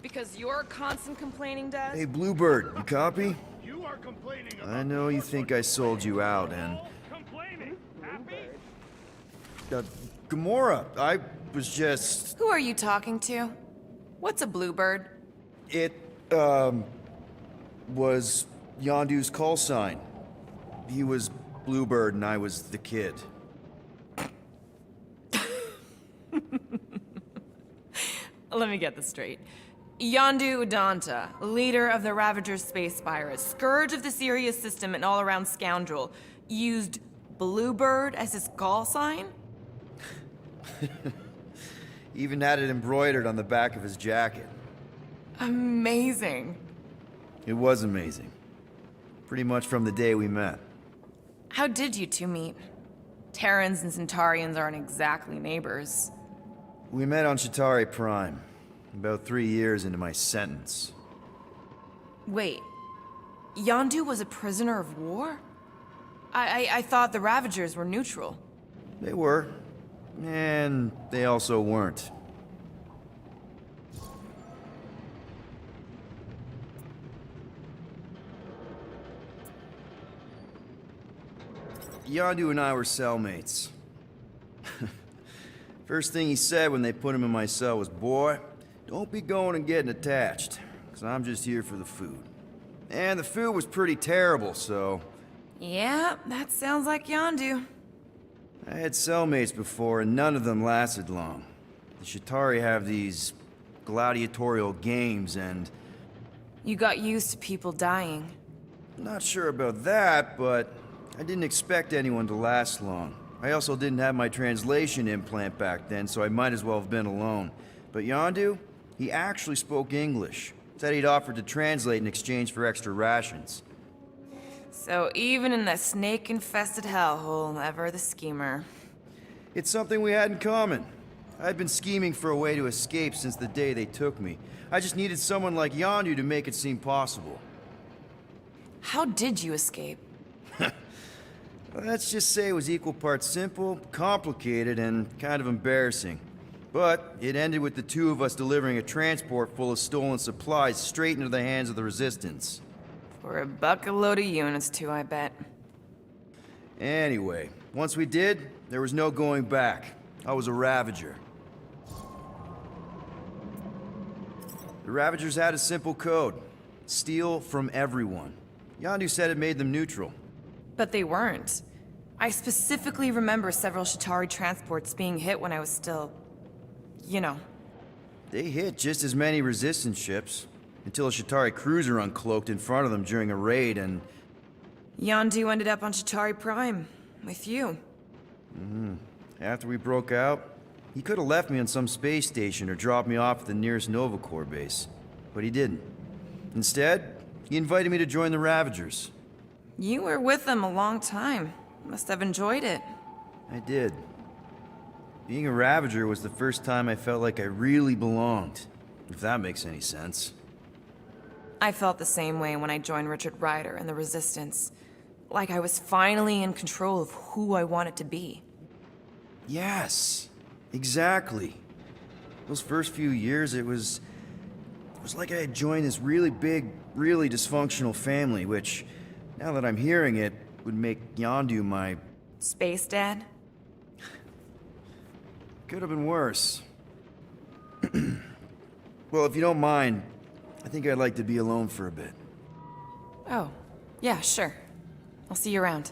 Because you're constant complaining, Dad? Hey, Bluebird, you copy? You are complaining I know you think I sold you out, and... complaining. Happy? Gamora, I was just... Who are you talking to? What's a bluebird? It, was Yondu's call sign. He was Bluebird and I was the kid. Let me get this straight. Yondu Udonta, leader of the Ravager space virus, scourge of the Sirius system and all-around scoundrel, used Bluebird as his call sign? Even had it embroidered on the back of his jacket. Amazing. It was amazing. Pretty much from the day we met. How did you two meet? Terrans and Centaurians aren't exactly neighbors. We met on Chitauri Prime, about 3 years into my sentence. Wait, Yondu was a prisoner of war? I thought the Ravagers were neutral. They were, and they also weren't. Yondu and I were cellmates. First thing he said when they put him in my cell was, "Boy, don't be going and getting attached, because I'm just here for the food." And the food was pretty terrible, so... Yeah, that sounds like Yondu. I had cellmates before, and none of them lasted long. The Chitauri have these gladiatorial games, and... You got used to people dying. Not sure about that, but I didn't expect anyone to last long. I also didn't have my translation implant back then, so I might as well have been alone. But Yondu, he actually spoke English. Said he'd offered to translate in exchange for extra rations. So even in that snake-infested hellhole, ever the schemer. It's something we had in common. I'd been scheming for a way to escape since the day they took me. I just needed someone like Yondu to make it seem possible. How did you escape? Let's just say it was equal parts simple, complicated, and kind of embarrassing. But it ended with the two of us delivering a transport full of stolen supplies straight into the hands of the Resistance. For a bucket-load of units, too, I bet. Anyway, once we did, there was no going back. I was a Ravager. The Ravagers had a simple code. Steal from everyone. Yondu said it made them neutral. But they weren't. I specifically remember several Chitauri transports being hit when I was still... you know. They hit just as many Resistance ships, until a Chitauri cruiser uncloaked in front of them during a raid and... Yondu ended up on Chitauri Prime, with you. After we broke out, he could have left me on some space station or dropped me off at the nearest Nova Corps base. But he didn't. Instead, he invited me to join the Ravagers. You were with them a long time. Must have enjoyed it. I did. Being a Ravager was the first time I felt like I really belonged, if that makes any sense. I felt the same way when I joined Richard Rider and the Resistance. Like I was finally in control of who I wanted to be. Yes, exactly. Those first few years, it was like I had joined this really big, really dysfunctional family, which, now that I'm hearing it, would make Yondu my... Space Dad? Could have been worse. Well, if you don't mind, I think I'd like to be alone for a bit. Oh, yeah, sure. I'll see you around.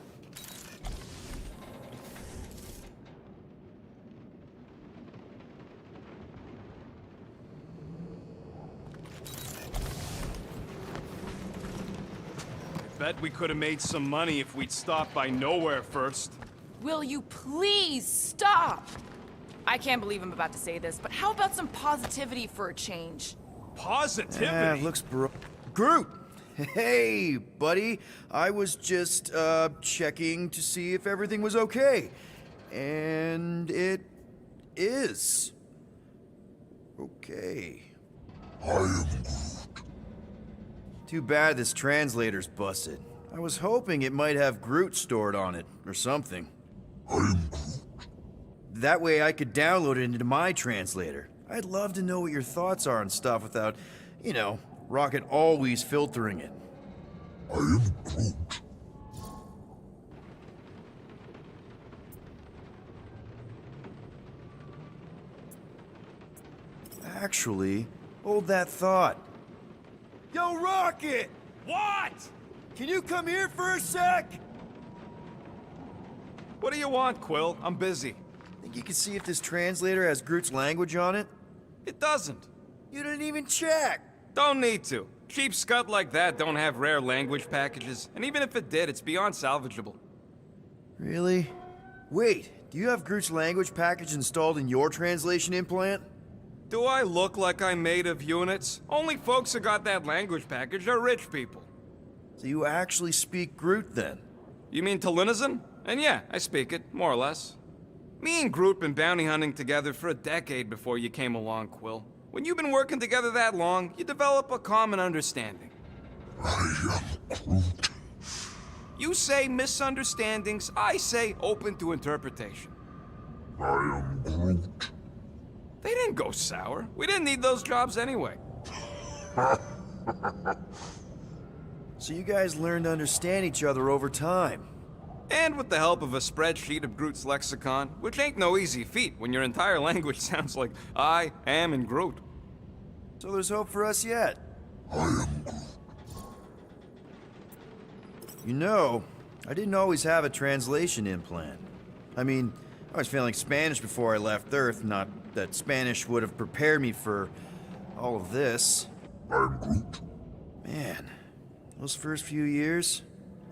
Bet we could have made some money if we'd stopped by Nowhere first. Will you please stop? I can't believe I'm about to say this, but how about some positivity for a change? Positivity? Looks Groot! Hey, buddy. I was just, checking to see if everything was okay. And it is. Okay. I am Groot. Too bad this translator's busted. I was hoping it might have Groot stored on it, or something. I am Groot. That way I could download it into my translator. I'd love to know what your thoughts are on stuff without, you know, Rocket always filtering it. I am Groot. Actually, hold that thought. Yo, Rocket! What? Can you come here for a sec? What do you want, Quill? I'm busy. Think you can see if this translator has Groot's language on it? It doesn't. You didn't even check! Don't need to. Cheap scud like that don't have rare language packages, and even if it did, it's beyond salvageable. Really? Wait, do you have Groot's language package installed in your translation implant? Do I look like I'm made of units? Only folks who got that language package are rich people. So you actually speak Groot then? You mean Talinisan? And yeah, I speak it, more or less. Me and Groot been bounty hunting together for a decade before you came along, Quill. When you've been working together that long, you develop a common understanding. I am Groot. You say misunderstandings, I say open to interpretation. I am Groot. They didn't go sour. We didn't need those jobs anyway. So you guys learned to understand each other over time. And with the help of a spreadsheet of Groot's lexicon, which ain't no easy feat when your entire language sounds like I am in Groot. So there's hope for us yet. I am Groot. You know, I didn't always have a translation implant. I mean, I was failing Spanish before I left Earth, not that Spanish would have prepared me for all of this. I'm Groot. Man, those first few years,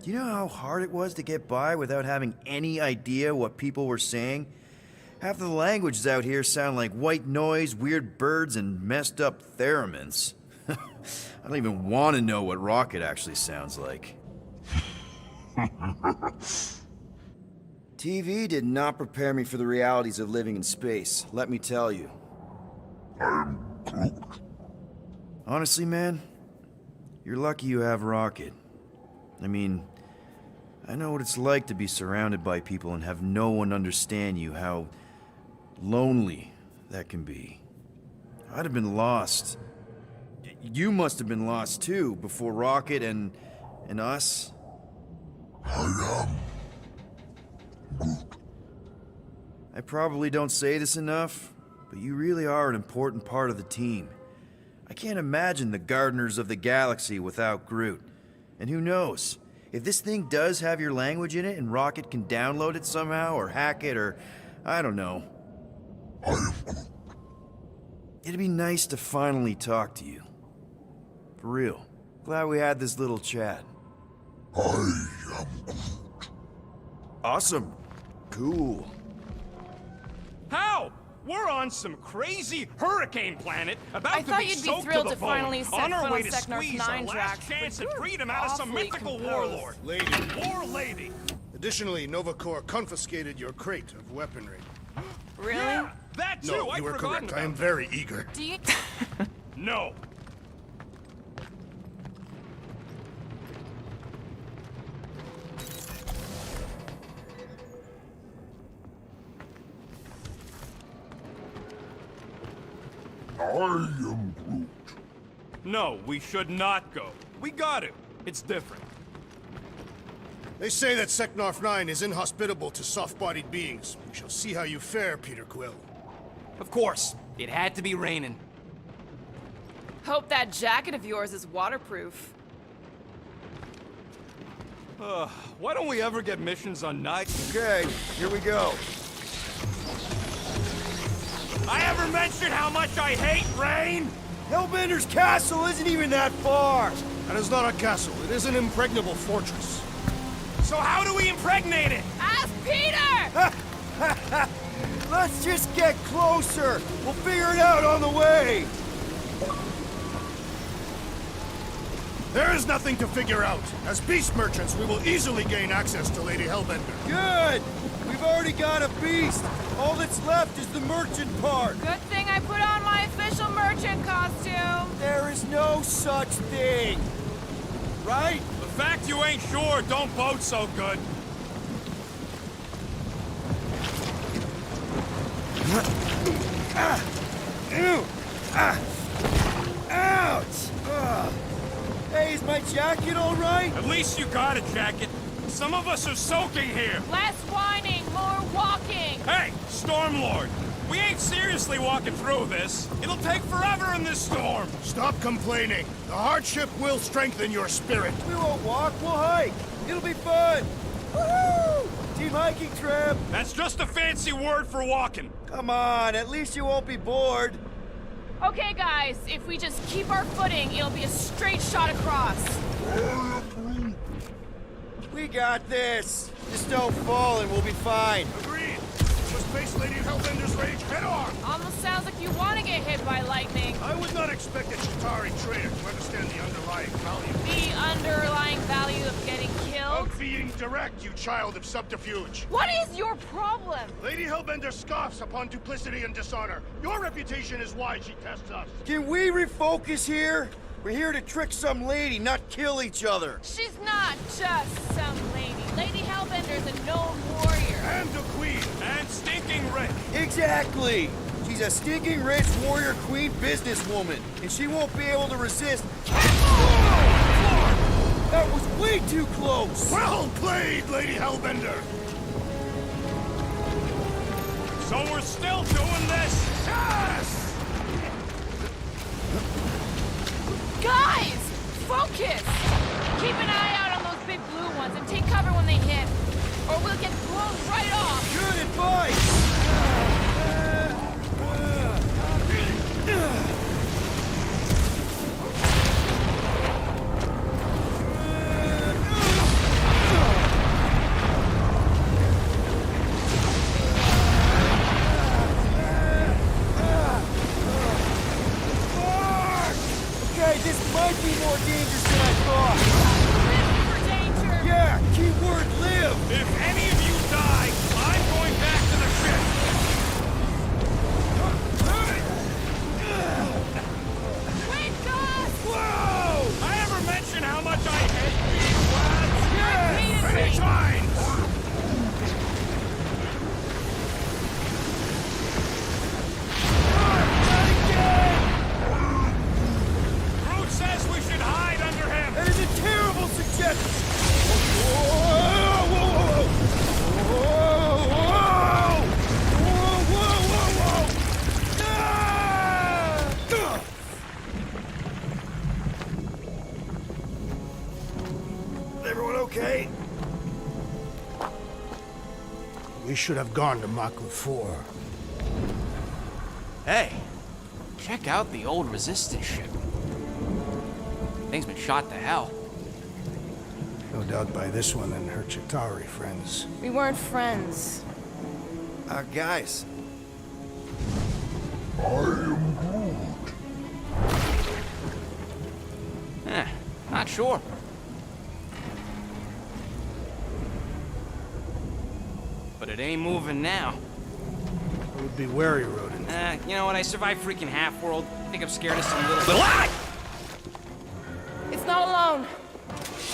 do you know how hard it was to get by without having any idea what people were saying? Half of the languages out here sound like white noise, weird birds, and messed up theremins. I don't even want to know what Rocket actually sounds like. TV did not prepare me for the realities of living in space, let me tell you. I'm Groot. Honestly, man, you're lucky you have Rocket. I mean, I know what it's like to be surrounded by people and have no one understand you, how lonely that can be. I'd have been lost. You must have been lost too, before Rocket and us. I am Groot. I probably don't say this enough, but you really are an important part of the team. I can't imagine the Gardeners of the Galaxy without Groot. And who knows? If this thing does have your language in it and Rocket can download it somehow or hack it or I don't know. I am Groot. It'd be nice to finally talk to you. For real. Glad we had this little chat. I am Groot. Awesome. Cool. How? We're on some crazy hurricane planet about I to thought be you'd be soaked thrilled to to the bone, finally set on our foot way on to Seknarf squeeze our 9, last Drax, chance but at you're freedom out of some awfully mythical composed. warlord. Lady. War lady. Additionally, Nova Corps confiscated your crate of weaponry. Really? Yeah, that too. No, I'd you were forgotten correct. about I am that. very eager. Do you... No. I am Groot. No, we should not go. We got to. It's different. They say that Seknarf 9 is inhospitable to soft-bodied beings. We shall see how you fare, Peter Quill. Of course, it had to be raining. Hope that jacket of yours is waterproof. Why don't we ever get missions on night? Okay, here we go. I ever mentioned how much I hate rain? Hellbender's castle isn't even that far. That is not a castle. It is an impregnable fortress. So how do we impregnate it? Ask Peter! Let's just get closer. We'll figure it out on the way. There is nothing to figure out. As beast merchants, we will easily gain access to Lady Hellbender. Good. We've already got a beast. All that's left is the merchant part. Good thing I put on my official merchant costume. There is no such thing. Right? The fact you ain't sure don't bode so good. Ouch! Ugh. Hey, is my jacket all right? At least you got a jacket. Some of us are soaking here. Less whining, more walking. Hey, Stormlord! We ain't seriously walking through this. It'll take forever in this storm. Stop complaining. The hardship will strengthen your spirit. We won't walk, we'll hike. It'll be fun. Woohoo! Team hiking trip. That's just a fancy word for walking. Come on, at least you won't be bored. Okay, guys, if we just keep our footing, it'll be a straight shot across. We got this. Just don't fall and we'll be fine. Agreed. Let's face Lady Hellbender's rage head on. Almost sounds like you want to get hit by lightning. I would not expect a Chitauri trader to understand the underlying value. The underlying value of getting killed? Of being direct, you child of subterfuge. What is your problem? Lady Hellbender scoffs upon duplicity and dishonor. Your reputation is why she tests us. Can we refocus here? We're here to trick some lady, not kill each other. She's not just some lady. Lady Hellbender's a known warrior. And a queen. And stinking rich. Exactly. She's a stinking rich warrior queen businesswoman, and she won't be able to resist. That was way too close. Well played, Lady Hellbender. So we're still doing this? Yes! Guys! Focus! Keep an eye out on those big blue ones and take cover when they hit, or we'll get blown right off! Good advice! Okay, this might be more dangerous than I thought. Live for danger! Yeah, keyword live! If any of you die, I'm going back to the ship. Wait, Gus! Whoa! I ever mention how much I hate these lads? Yes! Many times! Groot says we should hide under him. That is a terrible suggestion! Whoa, whoa, whoa, whoa, whoa, whoa, whoa! Everyone okay? We should have gone to Mach 4. Hey, check out the old Resistance ship. Thing's been shot to hell. No doubt by this one and her Chitauri friends. We weren't friends. Guys. I am Groot. Not sure. But it ain't moving now. I would be wary, Rodin. You know what? I survived freaking Half-World. I think I'm scared of some little... Ah! It's not alone.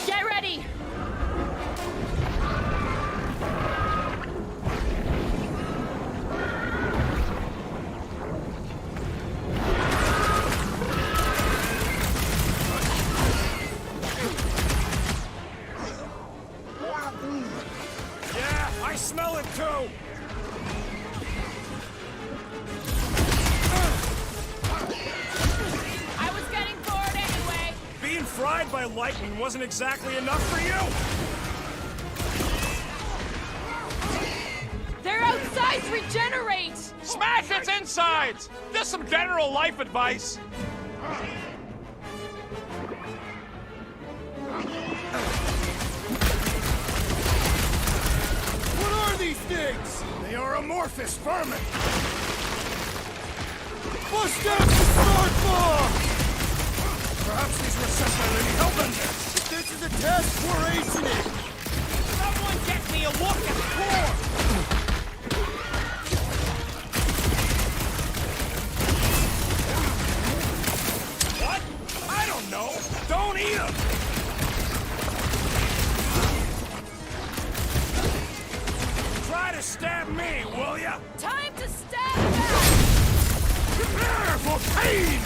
Get ready! Yeah, I smell it too. I was getting destroyed by lightning wasn't exactly enough for you? Their outsides regenerate! Smash its insides! Just some general life advice. What are these things? They are amorphous vermin. Bust out the sword bomb! Perhaps these were sent by Lady Hellbender. If this is a test, we're acing it. Someone get me a look at the core! What? I don't know. Don't eat them! Try to stab me, will ya? Time to stab back! Prepare for pain!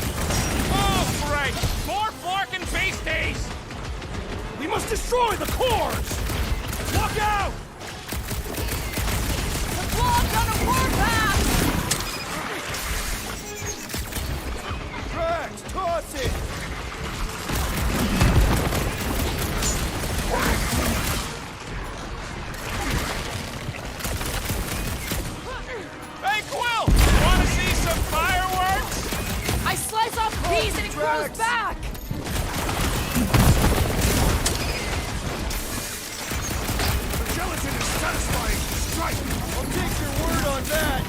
Oh, great! More Flarkin base days! We must destroy the cores! Look out! The blob's on a warpath! Drax, toss it! Hey, Quill! Wanna see some fireworks? I slice off a piece and it grows Drax. back! The gelatin is satisfying! Strike! I'll take your word on that!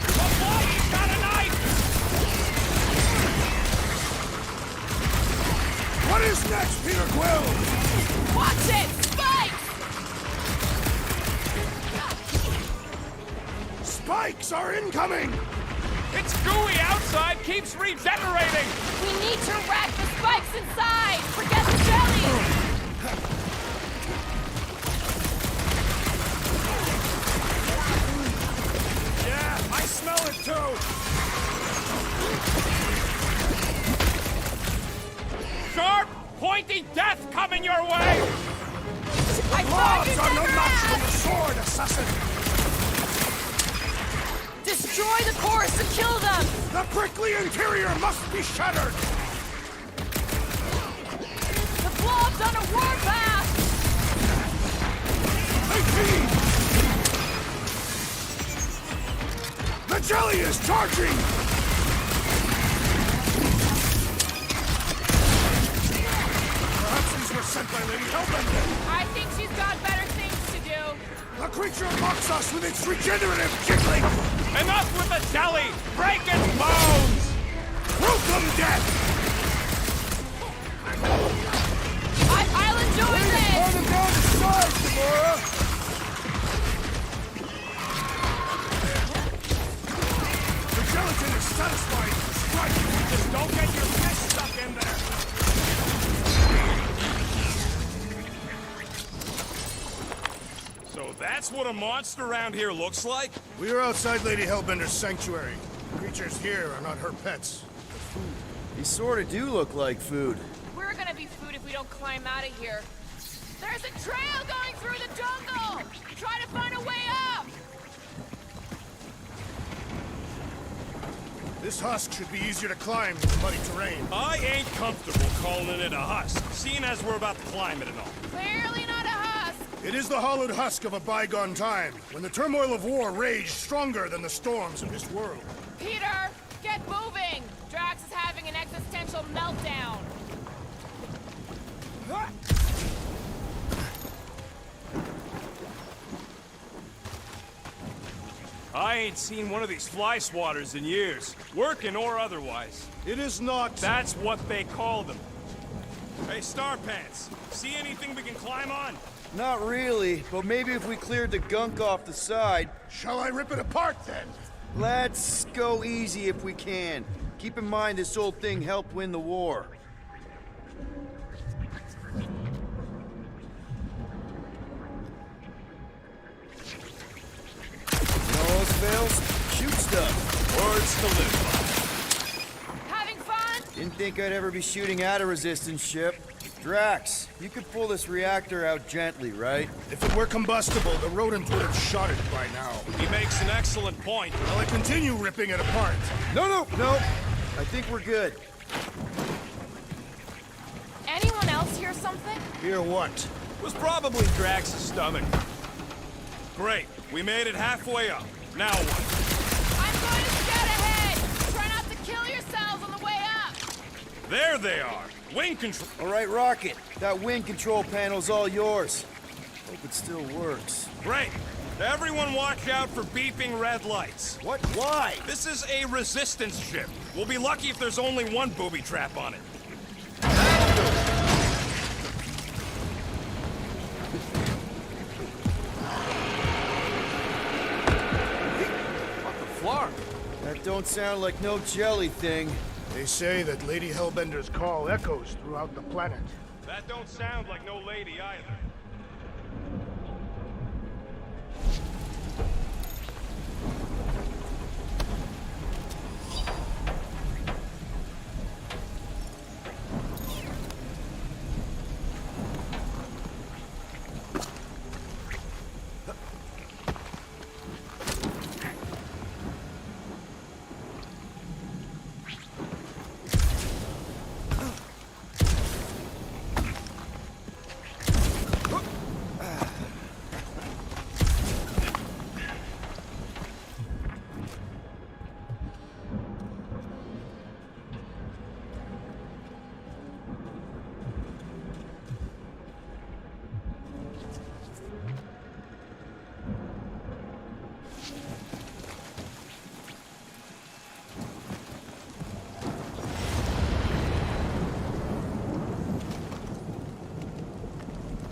The boy's got a knife! What is next, Peter Quill? Watch it! Spikes! Spikes are incoming! It's gooey outside, keeps regenerating! We need to rack the spikes inside! Forget the jelly! Yeah, I smell it too! Sharp, pointy death coming your way! I thought Blobs you are no never match for asked! the sword, assassin! Destroy the cores to kill them! The prickly interior must be shattered! The blob's on a warpath! The jelly is charging! Perhaps these were sent by Lady Hellbender! I think she's got better things to do. The creature mocks us with its regenerative jiggling! Enough with the jelly! Break its bones! Welcome, death! I'll enjoy this! Pour them down the side, Gamora! The gelatin is satisfying! Strike! Just don't get your fist stuck in there! So that's what a monster around here looks like? We are outside Lady Hellbender's sanctuary. Creatures here are not her pets. They sort of do look like food. We're gonna be food if we don't climb out of here. There's a trail going through the jungle! Try to find a way up! This husk should be easier to climb than the muddy terrain. I ain't comfortable calling it a husk, seeing as we're about to climb it and all. Clearly not a husk! It is the hollowed husk of a bygone time, when the turmoil of war raged stronger than the storms of this world. Peter, get moving! Drax is having an existential meltdown. I ain't seen one of these fly swatters in years, working or otherwise. It is not... That's what they call them. Hey, Starpants, see anything we can climb on? Not really, but maybe if we cleared the gunk off the side. Shall I rip it apart, then? Let's go easy if we can. Keep in mind this old thing helped win the war. You know those fails? Shoot stuff. Words to live Having fun? Didn't think I'd ever be shooting at a resistance ship. Drax, you could pull this reactor out gently, right? If it were combustible, the rodent would have shot it by now. by. He makes an excellent point. Will I continue ripping it apart? No. I think we're good. Anyone or something? Hear what? Was probably Drax's stomach. Great, we made it halfway up. Now what? I'm going to scout ahead! Try not to kill yourselves on the way up! There they are! Wing control! All right, Rocket. That wind control panel's all yours. Hope it still works. Great! Everyone watch out for beeping red lights. What? Why? This is a resistance ship. We'll be lucky if there's only one booby trap on it. What the flark? That don't sound like no jelly thing. They say that Lady Hellbender's call echoes throughout the planet. That don't sound like no lady either.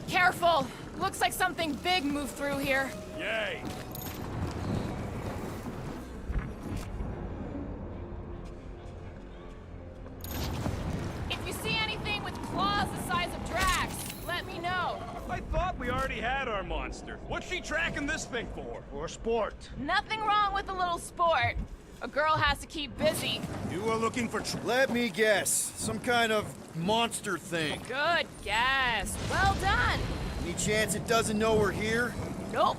Careful! Looks like something big moved through here. Yay! If you see anything with claws the size of Drax, let me know. I thought we already had our monster. What's she tracking this thing for? For sport. Nothing wrong with a little sport. A girl has to keep busy. You are looking for Let me guess. Some kind of monster thing. Good guess. Well done. Any chance it doesn't know we're here? Nope.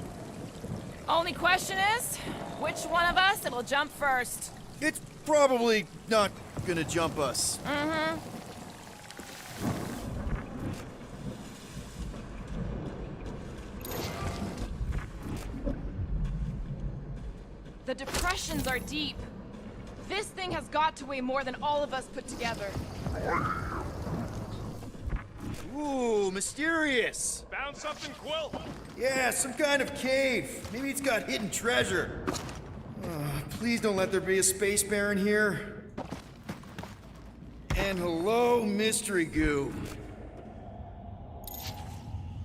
Only question is, which one of us will jump first? It's probably not gonna jump us. Mm-hmm. The depressions are deep. This thing has got to weigh more than all of us put together. Ooh, mysterious. Found something, Quill? Yeah, some kind of cave. Maybe it's got hidden treasure. Please don't let there be a space baron here. And hello, mystery goo.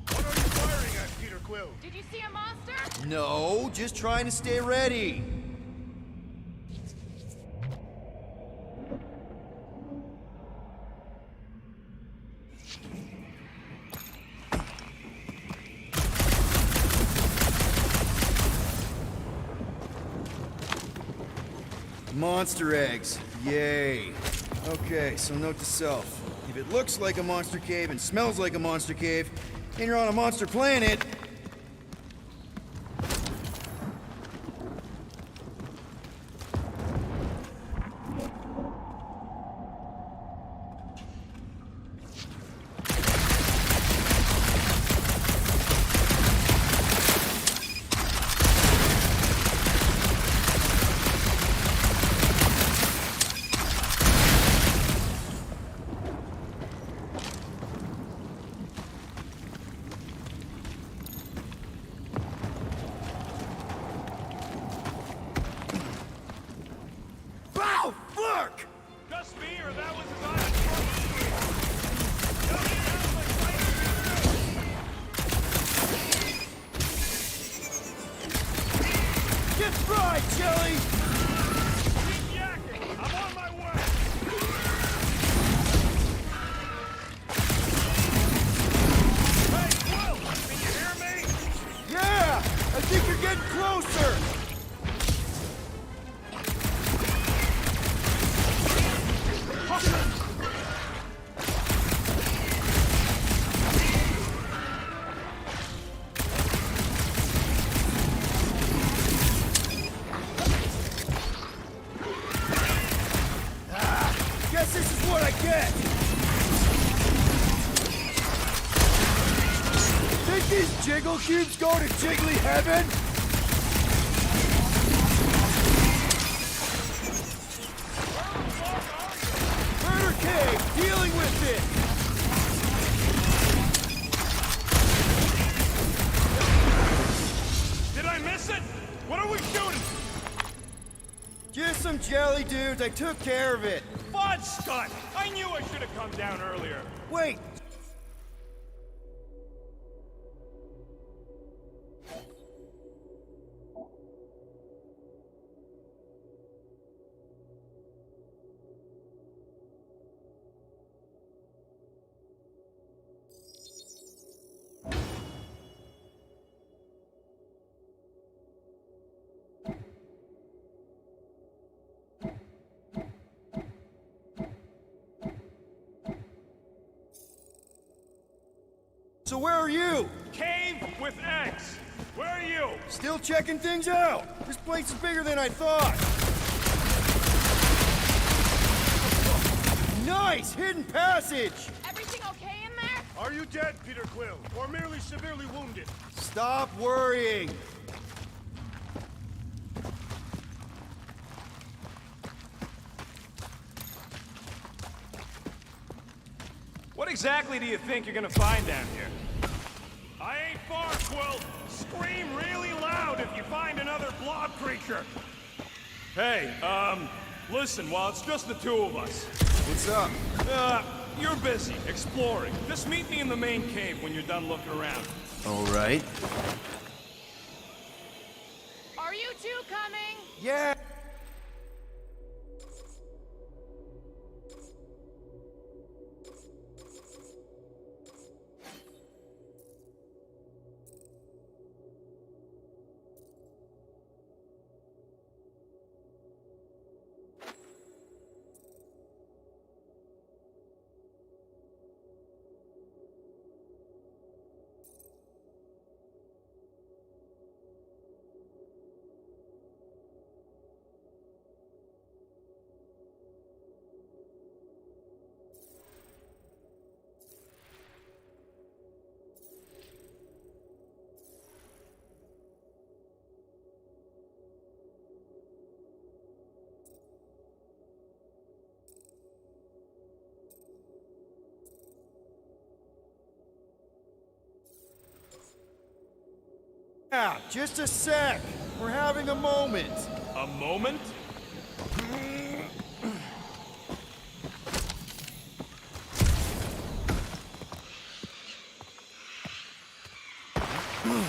What are you firing at, Peter Quill? Did you see a monster? No, just trying to stay ready. Monster eggs. Yay. Okay, so note to self. If it looks like a monster cave and smells like a monster cave, and you're on a monster planet, Just me, or that was his eyes. get fried, Jelly! Keep yakking! I'm on my way! Hey, Quill! Can you hear me? Yeah! I think you're getting closer! Guess this is what I get! think these jiggle cubes go to jiggly heaven? Murder Cave, dealing with it! Did I miss it? What are we shooting? Just some jelly dudes, I took care of it. Fudge stunt! I knew I should have come down earlier. Wait, so where are you? Cave with X. Where are you? Still checking things out. This place is bigger than I thought. Nice! Hidden passage! Everything okay in there? Are you dead, Peter Quill, or merely severely wounded? Stop worrying! What exactly do you think you're gonna find down here? I ain't far, Quill. Scream really loud if you find another blob creature. Hey, listen, while it's just the two of us. What's up? You're busy, exploring. Just meet me in the main cave when you're done looking around. All right. Are you two coming? Yeah! Yeah, just a sec. We're having a moment. A moment?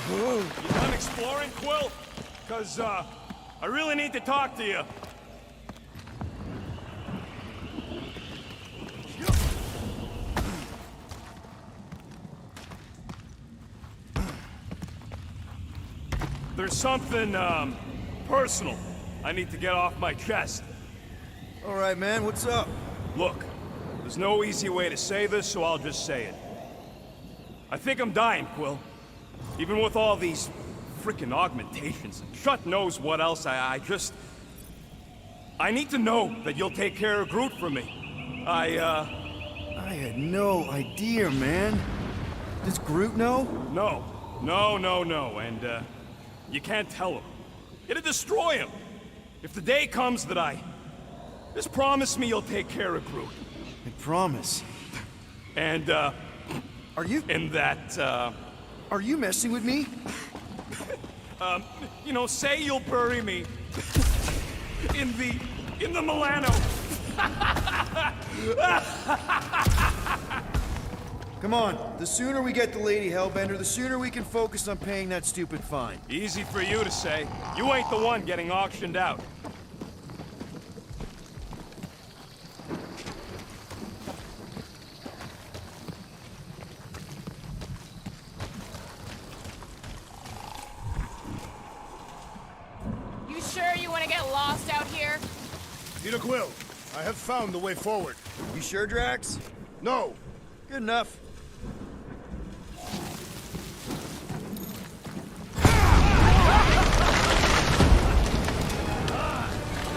You done exploring, Quill? 'Cause, I really need to talk to you. There's something, personal I need to get off my chest. All right, man, what's up? Look, there's no easy way to say this, so I'll just say it. I think I'm dying, Quill. Even with all these frickin' augmentations and shut knows what else, I need to know that you'll take care of Groot for me. I had no idea, man. Does Groot know? No, and, you can't tell him. It'll destroy him. If the day comes that just promise me you'll take care of Groot. I promise. And, Are you? and that, Are you messing with me? you know, say you'll bury me in the Milano. Come on, the sooner we get the Lady Hellbender, the sooner we can focus on paying that stupid fine. Easy for you to say. You ain't the one getting auctioned out. You sure you want to get lost out here? Peter Quill, I have found the way forward. You sure, Drax? No, Good enough.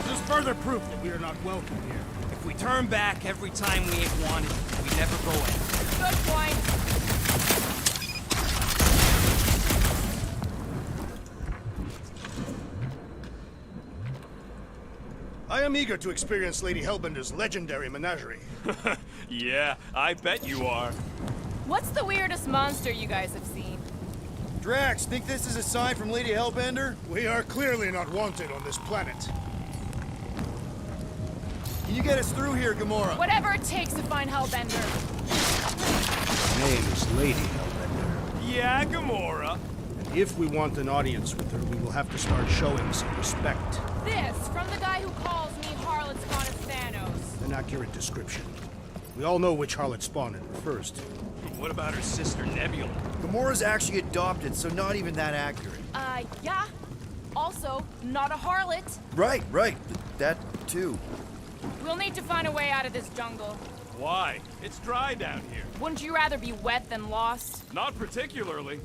this is further proof that we are not welcome here. If we turn back every time we ain't wanted, we never go in. Good point. I am eager to experience Lady Hellbender's legendary menagerie. Yeah, I bet you are. What's the weirdest monster you guys have seen? Drax, think this is a sign from Lady Hellbender? We are clearly not wanted on this planet. Can you get us through here, Gamora? Whatever it takes to find Hellbender. Her name is Lady Hellbender. Yeah, Gamora. And if we want an audience with her, we will have to start showing some respect. This from the guy who calls me Harlot Spawn of Thanos. An accurate description. We all know which harlot spawn it refers to. What about her sister Nebula? Gamora's actually adopted, so not even that accurate. Yeah. Also, not a harlot. Right. That too. We'll need to find a way out of this jungle. Why? It's dry down here. Wouldn't you rather be wet than lost? Not particularly.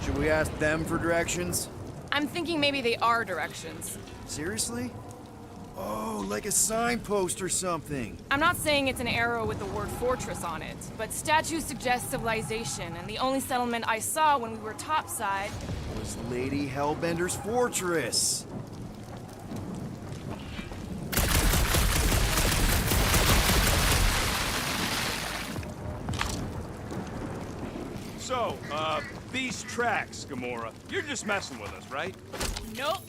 Should we ask them for directions? I'm thinking maybe they are directions. Seriously? Oh, like a signpost or something. I'm not saying it's an arrow with the word fortress on it, but statues suggest civilization, and the only settlement I saw when we were topside Was Lady Hellbender's fortress. So, these tracks, Gamora. You're just messing with us, right? Nope.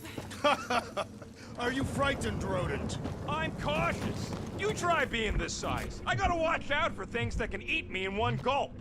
Are you frightened, rodent? I'm cautious. You try being this size. I gotta watch out for things that can eat me in one gulp.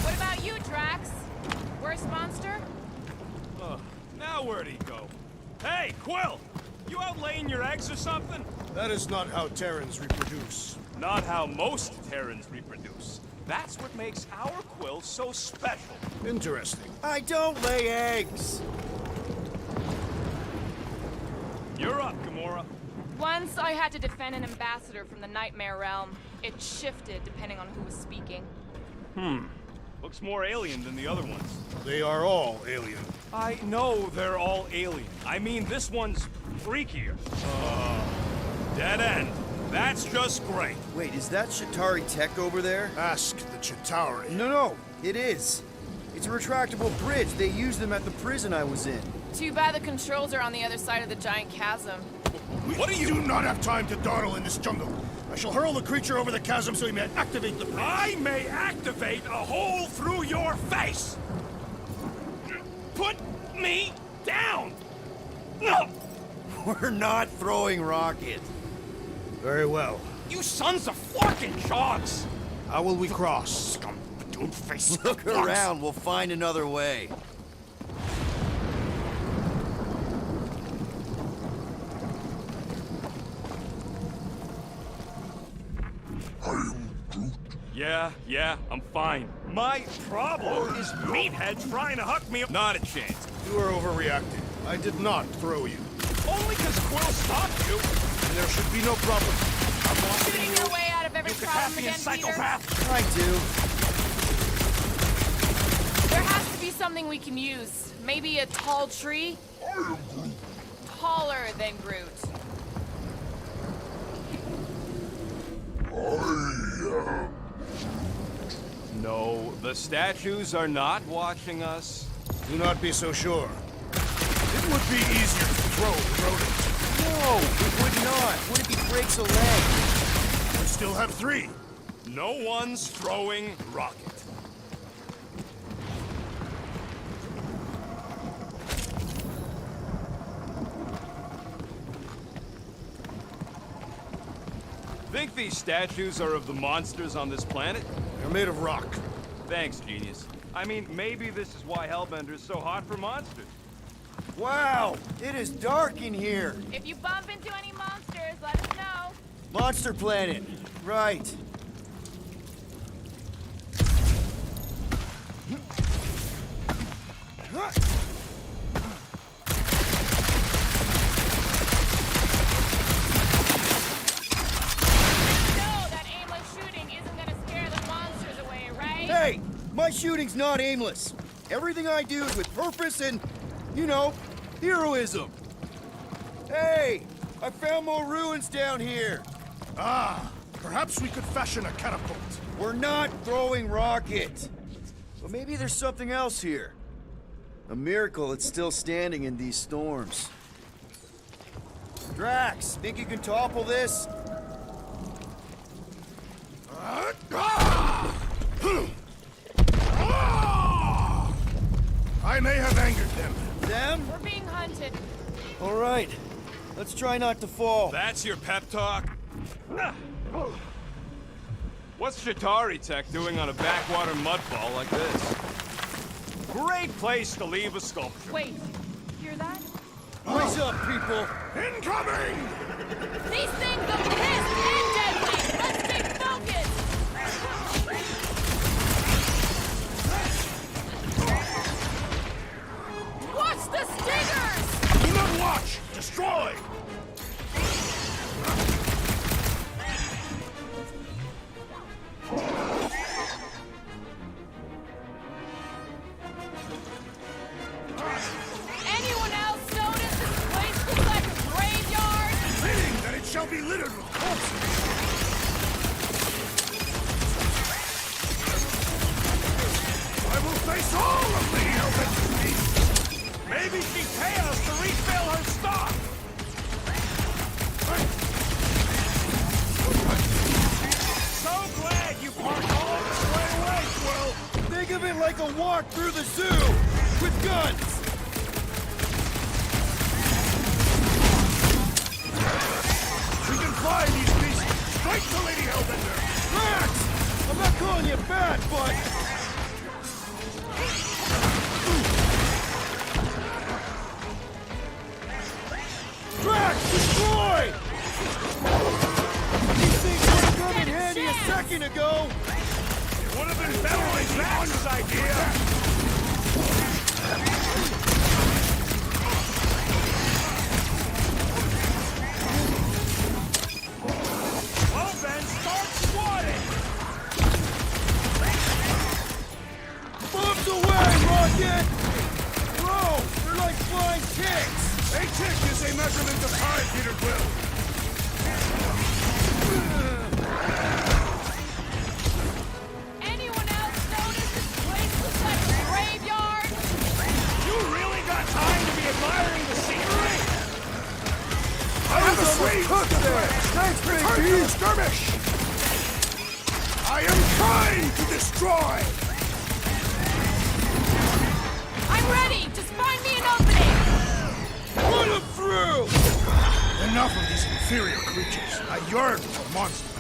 What about you, Drax? Worst monster? Now where'd he go? Hey, Quill! You out laying your eggs or something? That is not how Terrans reproduce. Not how most Terrans reproduce. That's what makes our Quill so special. Interesting. I don't lay eggs. You're up, Gamora. Once I had to defend an ambassador from the Nightmare Realm. It shifted depending on who was speaking. Looks more alien than the other ones. They are all alien. I know they're all alien. I mean, this one's freakier. Dead end. That's just great. Wait, is that Chitauri tech over there? Ask the Chitauri. No, it is. It's a retractable bridge. They used them at the prison I was in. Too bad the controls are on the other side of the giant chasm. What do you do not have time to dawdle in this jungle? I shall hurl the creature over the chasm so he may activate the bridge. I may activate a hole through your face! Put me down! No! We're not throwing rockets. Very well. You sons of forking jogs! How will we cross? Scum, doom face. Look around. We'll find another way. I am Groot. Yeah, I'm fine. My problem is meathead trying to huck me. Not a chance. You are overreacting. I did not throw you. Only because Quill stopped you. And there should be no problem. Shooting your way out of every problem again, Peter? I do. There has to be something we can use. Maybe a tall tree? I am Groot. Taller than Groot. No, the statues are not watching us. Do not be so sure. It would be easier to throw the rodent. No, it would not. What if he breaks a leg? We still have 3. No one's throwing rocket. Think these statues are of the monsters on this planet? They're made of rock. Thanks, genius. I mean, maybe this is why Hellbender is so hot for monsters. Wow, it is dark in here. If you bump into any monsters, let us know. Monster Planet. Right. Hey! My shooting's not aimless. Everything I do is with purpose and, you know, heroism. Hey! I found more ruins down here. Ah, perhaps we could fashion a catapult. We're not throwing rockets. But maybe there's something else here. A miracle it's still standing in these storms. Drax, think you can topple this? I may have angered them. Them? We're being hunted. All right. Let's try not to fall. That's your pep talk? What's Shatari Tech doing on a backwater mudfall like this? Great place to leave a sculpture. Wait, hear that? Eyes up, people! Incoming! These things are pissed and deadly! Let's stay focused! Watch the stingers! Do not watch! Destroy! Anyone else notice this place looks like a graveyard? Fitting that it shall be littered with corpses! I will face all of the Hellbender's needs! Maybe she'd pay us to refill her stock! So glad you parked all this way away, Quill! Think of it like a walk through the zoo! With guns! We can fly these beasts straight to Lady Hellbender! Drax! I'm not calling you bad, but... Drax, destroy! These things would have come in handy a second ago! It would have been better than Drax's idea! Well then, start swatting! Bombs away, Rocket! Bro, they're like flying ticks! A tick is a measurement of time, Peter Quill! Anyone else notice this place looks like a graveyard? You really got time to be admiring the scenery? I have a sweet hook there! Thanks, Return to the skirmish! I am trying to destroy! I'm ready! Just find me an opening! Put them through! Enough of these inferior creatures. I yearn for monsters.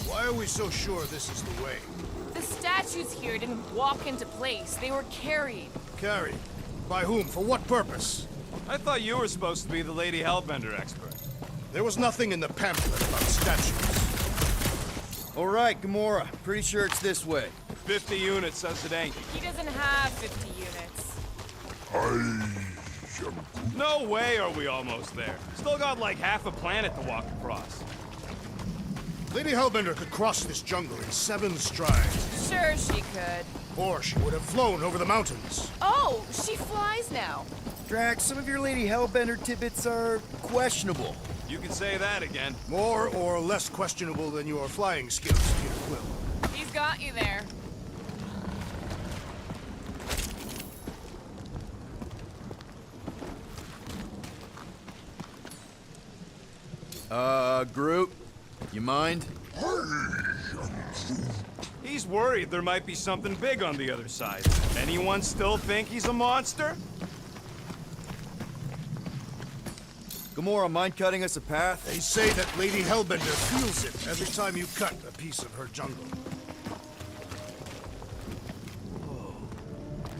Why are we so sure this is the way? The statues here didn't walk into place. They were carried. Carried? By whom? For what purpose? I thought you were supposed to be the Lady Hellbender expert. There was nothing in the pamphlet about statues. All right, Gamora. Pretty sure it's this way. 50 units says it ain't. He doesn't have 50 units. No way are we almost there. Still got like half a planet to walk across. Lady Hellbender could cross this jungle in 7 strides. Sure she could. Or she would have flown over the mountains. Oh, she flies now. Drax, some of your Lady Hellbender tidbits are questionable. You can say that again. More or less questionable than your flying skills, Peter Quill. He's got you there. Groot, you mind? He's worried there might be something big on the other side. Anyone still think he's a monster? Gamora, mind cutting us a path? They say that Lady Hellbender feels it every time you cut a piece of her jungle.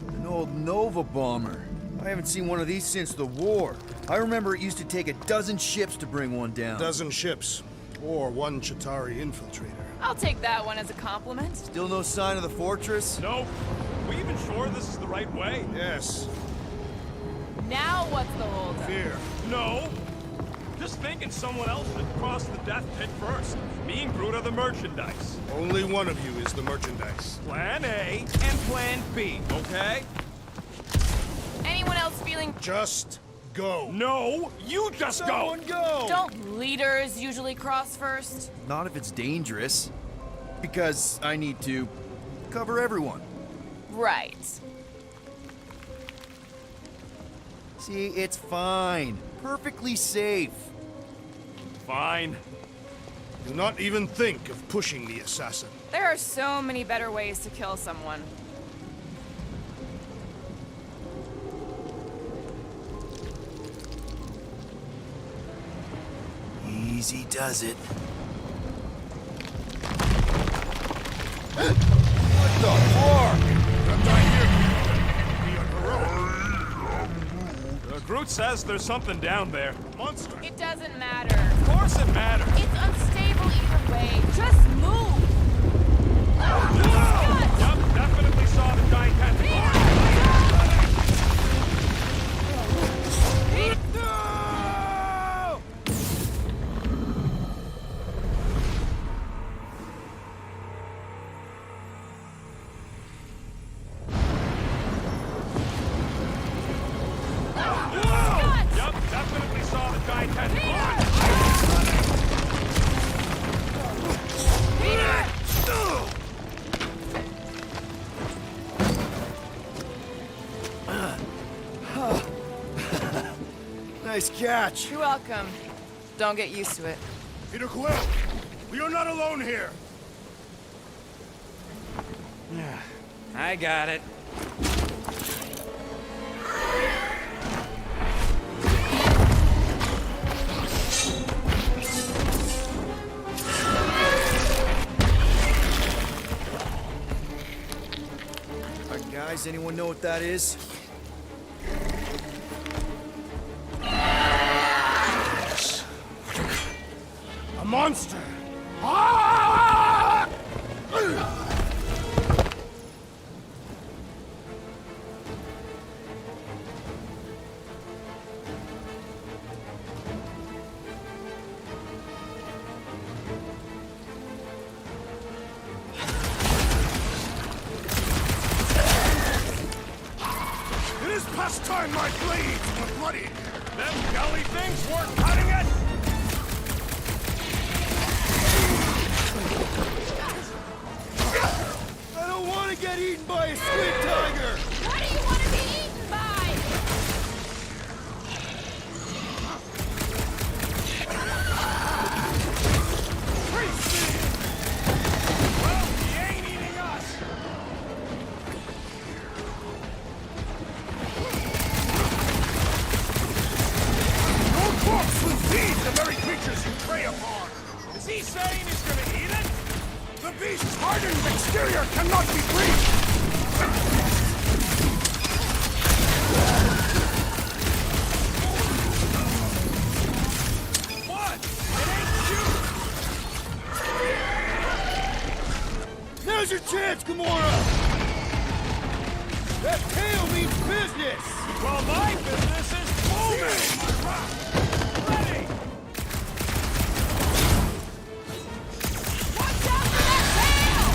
An old Nova bomber. I haven't seen one of these since the war. I remember it used to take a dozen ships to bring one down. A dozen ships. Or one Chitauri infiltrator. I'll take that one as a compliment. Still no sign of the fortress? Nope. We even sure this is the right way? Yes, Now what's the holdup? fear. No. Just thinking someone else should cross the death pit first. Me and Groot are the merchandise. Only one of you is the merchandise. Plan A and Plan B, okay? Anyone else feeling... Just go. No, you just Someone go! Don't leaders usually cross first? Not if it's dangerous. Because I need to cover everyone. Right. See, it's fine. Perfectly safe. Fine. Do not even think of pushing the assassin. There are so many better ways to kill someone. Easy does it. What the fuck? Don't I hear you? Be heroic. Groot says there's something down there. Monster! It doesn't matter. Of course it matters. It's unstable either way. Just move! Yup, definitely saw the giant tentacle. Yup, definitely saw the giant tentacle. Nice catch. You're welcome. Don't get used to it. Peter Quill, we are not alone here. I got it. Alright, guys, anyone know what that is? A monster. Ah! It is past time my blades were bloody. Them gully things weren't cutting it. I don't want to get eaten by a squid tiger! What do you want to be eaten by? Well, he ain't eating us. Your corpse will feed the very creatures you prey upon. Is he saying he's gonna eat it? The beast's hardened exterior cannot be breached. What? It ain't Now's your chance, Gamora! That tail means business! cute. Well, my business is booming. Ready? Watch out for that tail!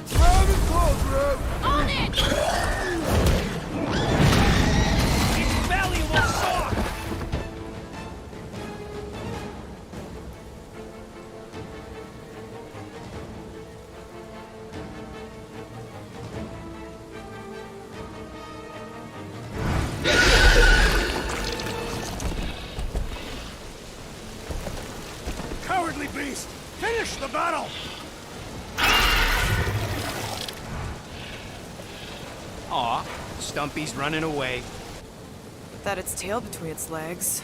Grab and close, Groot! On it! His belly will soar. Cowardly beast! Finish the battle! Aw, Stumpy's running away. That its tail between its legs.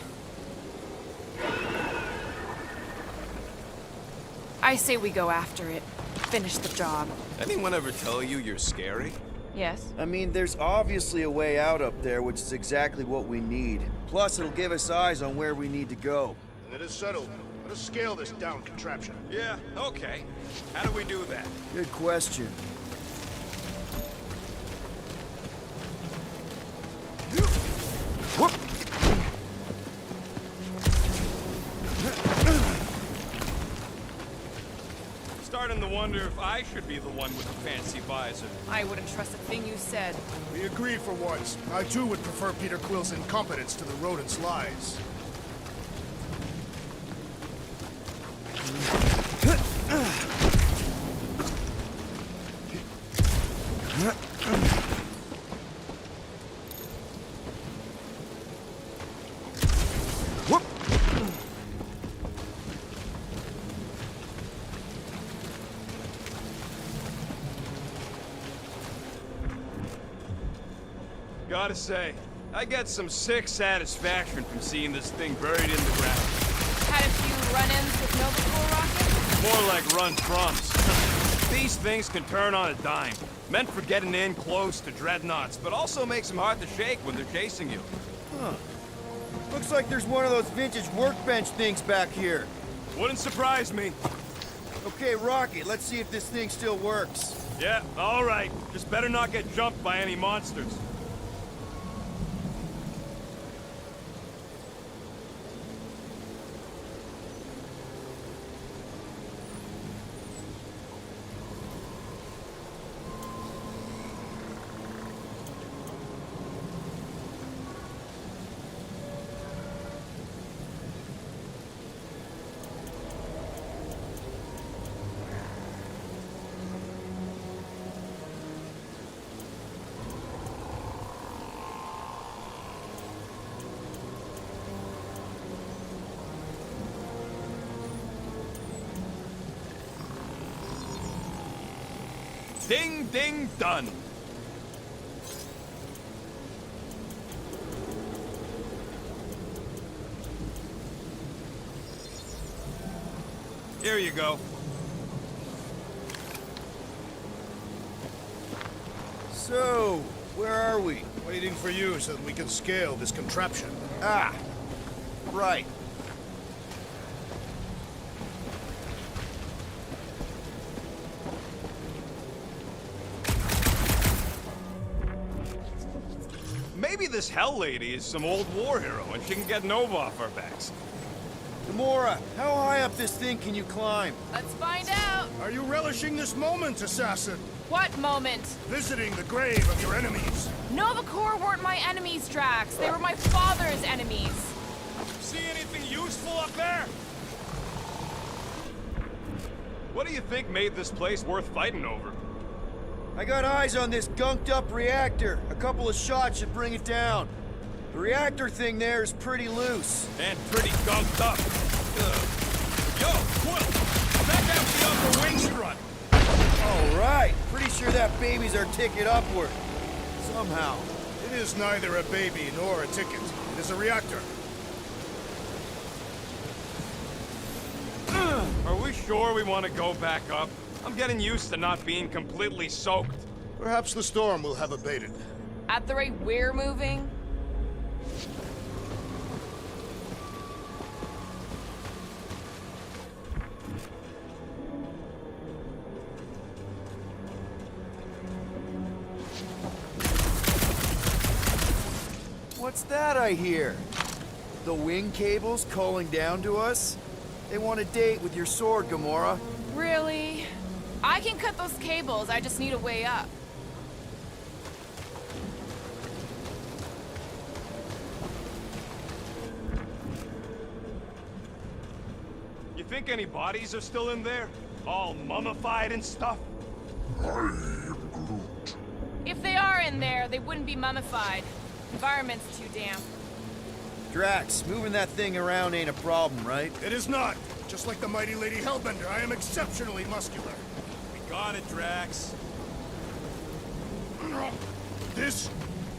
I say we go after it. Finish the job. Anyone ever tell you you're scary? Yes? I mean, there's obviously a way out up there, which is exactly what we need. Plus, it'll give us eyes on where we need to go. It is settled. Let us scale this down contraption. Yeah, okay. How do we do that? Good question. Whoop! Starting to wonder if I should be the one with the fancy visor. I wouldn't trust a thing you said. We agree for once. I too would prefer Peter Quill's incompetence to the rodent's lies. Gotta say, I get some sick satisfaction from seeing this thing buried in the ground. Had a few run-ins with Novacore rockets? More like run-froms. These things can turn on a dime. Meant for getting in close to dreadnoughts, but also makes them hard to shake when they're chasing you. Huh. Looks like there's one of those vintage workbench things back here. Wouldn't surprise me. Okay, Rocket, let's see if this thing still works. Yeah, all right. Just better not get jumped by any monsters. Ding, ding, done. Here you go. So, where are we? Waiting for you so that we can scale this contraption. Ah, right. Maybe this Hell Lady is some old war hero and she can get Nova off our backs. Gamora, how high up this thing can you climb? Let's find out! Are you relishing this moment, assassin? What moment? Visiting the grave of your enemies. Novacore weren't my enemies, Drax. They were my father's enemies. See anything useful up there? What do you think made this place worth fighting over? I got eyes on this gunked-up reactor. A couple of shots should bring it down. The reactor thing there is pretty loose. And pretty gunked up. Ugh. Yo, Quill! Back out the upper wing strut! All right. Pretty sure that baby's our ticket upward. Somehow. It is neither a baby nor a ticket. It is a reactor. Are we sure we want to go back up? I'm getting used to not being completely soaked. Perhaps the storm will have abated. At the rate we're moving? What's that I hear? The wing cables calling down to us? They want a date with your sword, Gamora. Really? I can cut those cables, I just need a way up. You think any bodies are still in there? All mummified and stuff? I am Groot. If they are in there, they wouldn't be mummified. Environment's too damp. Drax, moving that thing around ain't a problem, right? It is not. Just like the mighty Lady Hellbender, I am exceptionally muscular. We got it, Drax. This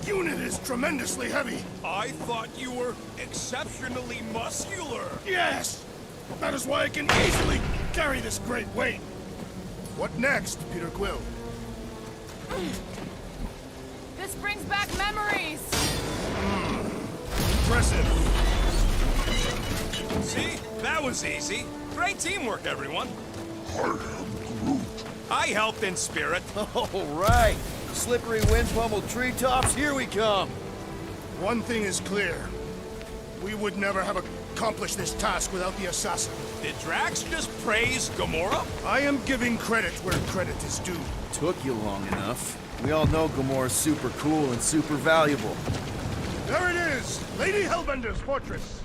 unit is tremendously heavy. I thought you were exceptionally muscular. Yes! That is why I can easily carry this great weight. What next, Peter Quill? This brings back memories! Impressive. See? That was easy. Great teamwork, everyone. I helped in spirit. All right. Slippery wind-pummeled treetops, here we come. One thing is clear. We would never have accomplished this task without the assassin. Did Drax just praise Gamora? I am giving credit where credit is due. Took you long enough. We all know Gamora's super cool and super valuable. There it is! Lady Hellbender's fortress!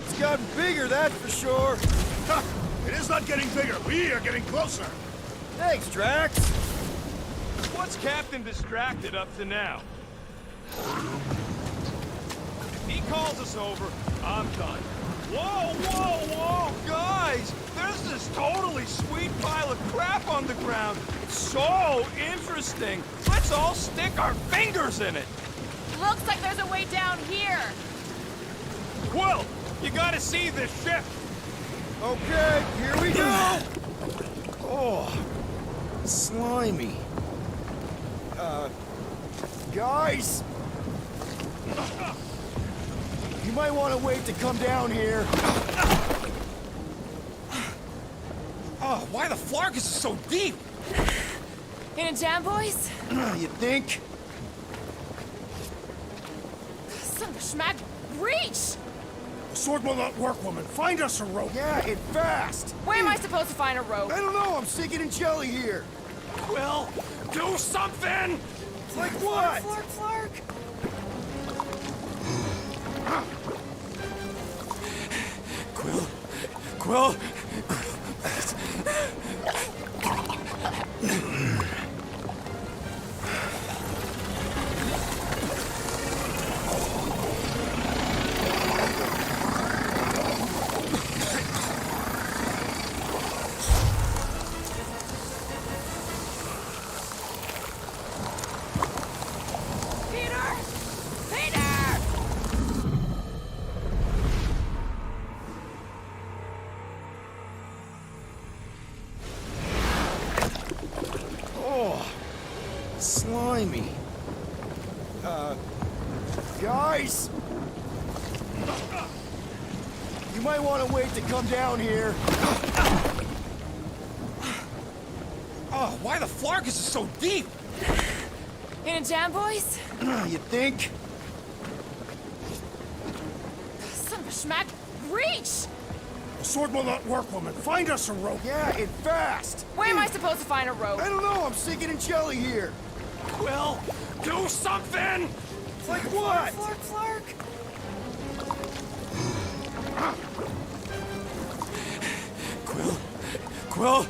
It's gotten bigger, that's for sure. Ha! It is not getting bigger. We are getting closer. Thanks, Drax. What's Captain Distracted up to now? If he calls us over, I'm done. Whoa, whoa, whoa, guys! There's this totally sweet pile of crap on the ground. It's so interesting. Let's all stick our fingers in it. Looks like there's a way down here! Quill, you gotta see this ship. Okay, here we go. Oh, slimy. Guys! You might want to wait to come down here. Oh, why the Flarkus is so deep? In a jam, boys? You think? Son of a schmack, reach! The sword will not work, woman. Find us a rope. Yeah, and fast. Where am I supposed to find a rope? I don't know, I'm sinking in jelly here. Quill, do something! Like what? Flark, Flark! Quill, Peter! Peter! Oh, slimy. Guys! You might want to wait to come down here. oh, why the Flarkus is so deep? In a jam, boys? You think? Son of a schmack, reach! The sword will not work, woman. Find us a rope. Yeah, and fast. Where am I supposed to find a rope? I don't know, I'm sinking in jelly here. Quill, do something! Like what? Flark, Flark! Quill,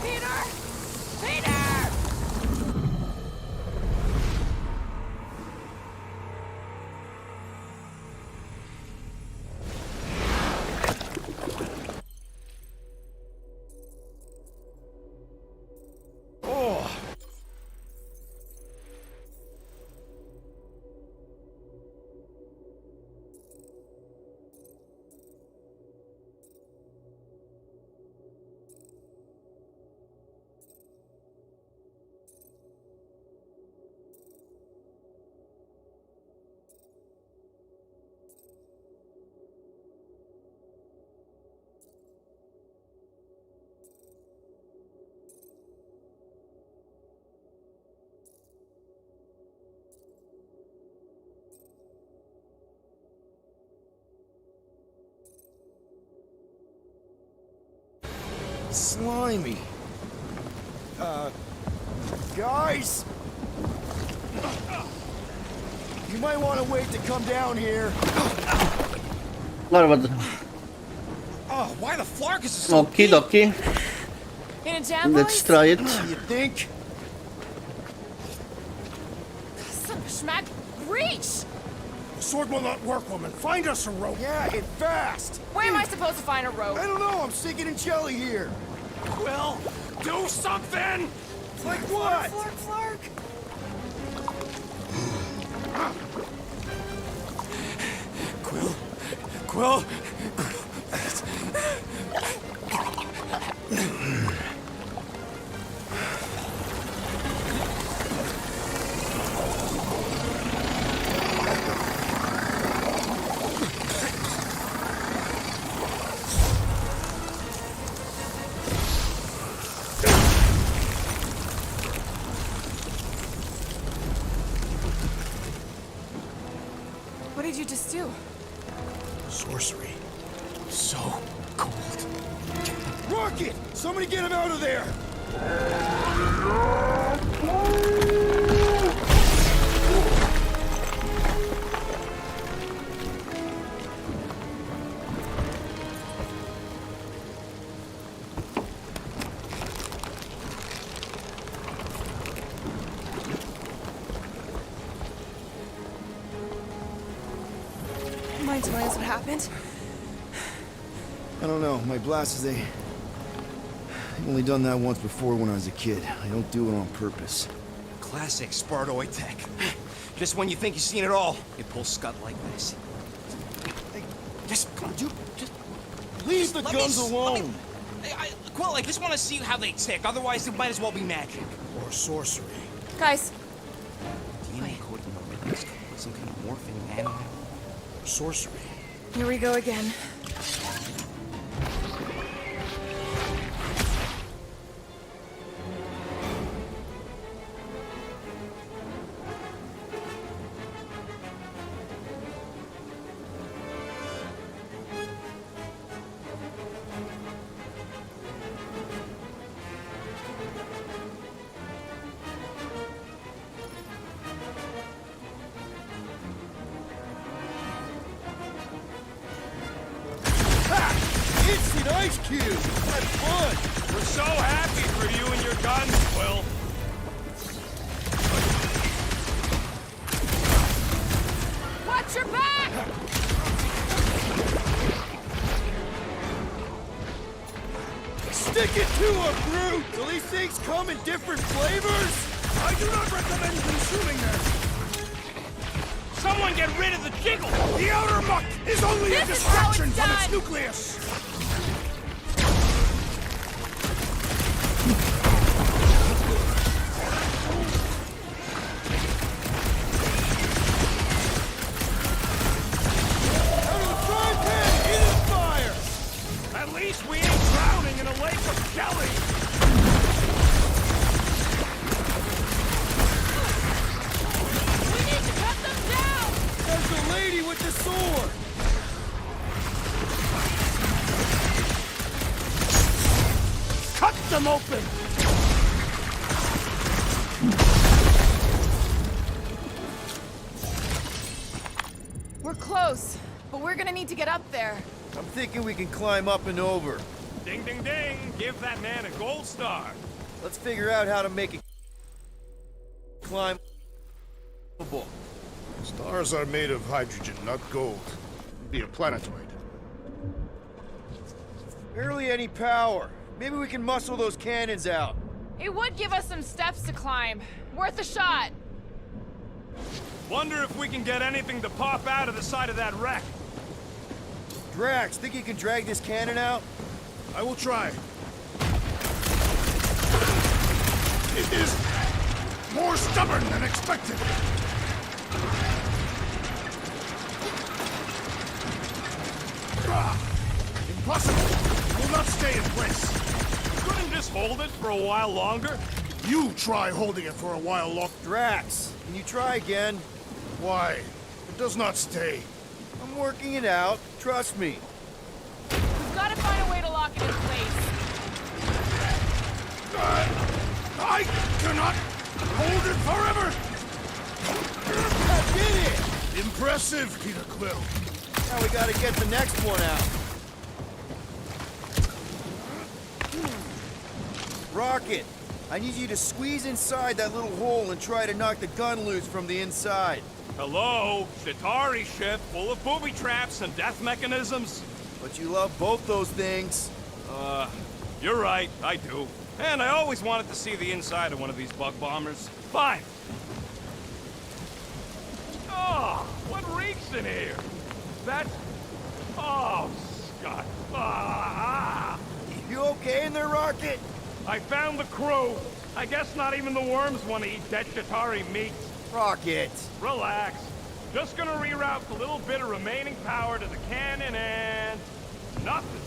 Peter! Peter! Oh. Slimy. Guys! You might want to wait to come down here. Var vad? oh, why the Flarkus is so Okej, deep? okej. In a jam, Let's boys? try it. You think? Son of a schmack, reach! The sword will not work, woman. Find us a rope. Yeah, and fast! Where am I supposed to find a rope? I don't know, I'm sinking in jelly here. Quill, do something! Like what? Flark. Quill? What did you just do? Sorcery. So cold. Rocket! Somebody get him out of there! Mind telling us what happened? I don't know, my blasters, I've only done that once before when I was a kid. I don't do it on purpose. Classic Spartoid tech. Just when you think you've seen it all, it pulls scut like this. Hey, just come on, dude. Just Leave the let guns me, alone! Quill, I just want to see how they tick. Otherwise, it might as well be magic. Or sorcery. Guys, DNA coding the rhythms. Some kind of morphing animal. Or sorcery. here we go again. Instant ice cube! That's fun! We're so happy for you and your guns, Quill. Watch your back! Stick it to him, Groot! Do these things come in different flavors? I do not recommend consuming them. Someone get rid of the jiggle! The outer muck is only a This is how distraction it's from its done. nucleus. Out of the frying pan, into the fire! At least we ain't drowning in a lake of jelly! We need to cut them down! There's the lady with the sword! Cut them open. We're close, but we're gonna need to get up there. I'm thinking we can climb up and over. Ding, ding, ding! Give that man a gold star! Let's figure out how to make it climb. Stars are made of hydrogen, not gold. Be a planetoid. Barely any power. Maybe we can muscle those cannons out. It would give us some steps to climb. Worth a shot. Wonder if we can get anything to pop out of the side of that wreck. Drax, think you can drag this cannon out? I will try. It is more stubborn than expected. Impossible! It will not stay in place. Couldn't just hold it for a while longer? You try holding it for a while longer. Drax, can you try again? Why? It does not stay. I'm working it out. Trust me. We've got to find a way to lock it in place. I cannot hold it forever! I did it! Impressive, Peter Quill. Now we gotta get the next one out. Rocket, I need you to squeeze inside that little hole and try to knock the gun loose from the inside. Hello? Chitauri ship full of booby traps and death mechanisms? But you love both those things. You're right, I do. And I always wanted to see the inside of one of these bug bombers. Fine. Oh, what reeks in here? That's... Oh, Scott. You okay in there, Rocket? I found the crew. I guess not even the worms want to eat dead Chitauri meat. Rocket. Relax. Just gonna reroute the little bit of remaining power to the cannon and... nothing.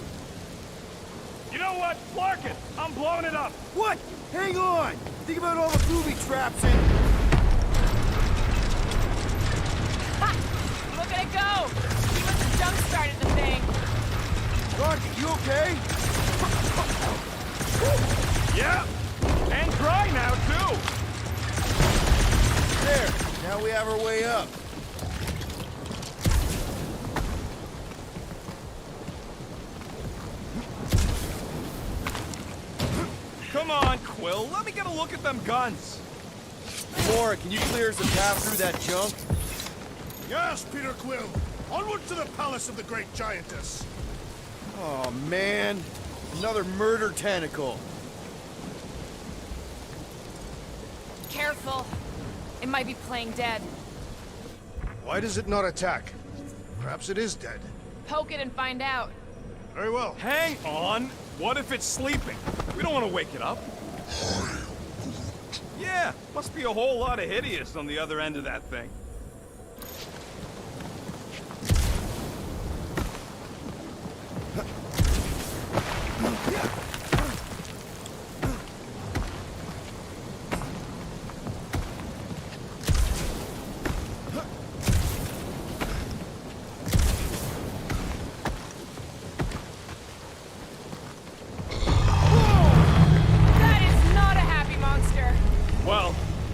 You know what? Flark it! I'm blowing it up! What? Hang on! Think about all the booby traps and... Ha! Look at it go! He must have jump-started the thing. Rocket, you okay? Yeah! And dry now, too! There! Now we have our way up. Come on, Quill. Let me get a look at them guns. Mora, can you clear us a path through that junk? Yes, Peter Quill. Onward to the palace of the great giantess. Oh, man. Another murder tentacle. Careful. It might be playing dead. Why does it not attack? Perhaps it is dead. Poke it and find out. Very well. Hang on. What if it's sleeping? We don't want to wake it up. Yeah, must be a whole lot of hideous on the other end of that thing.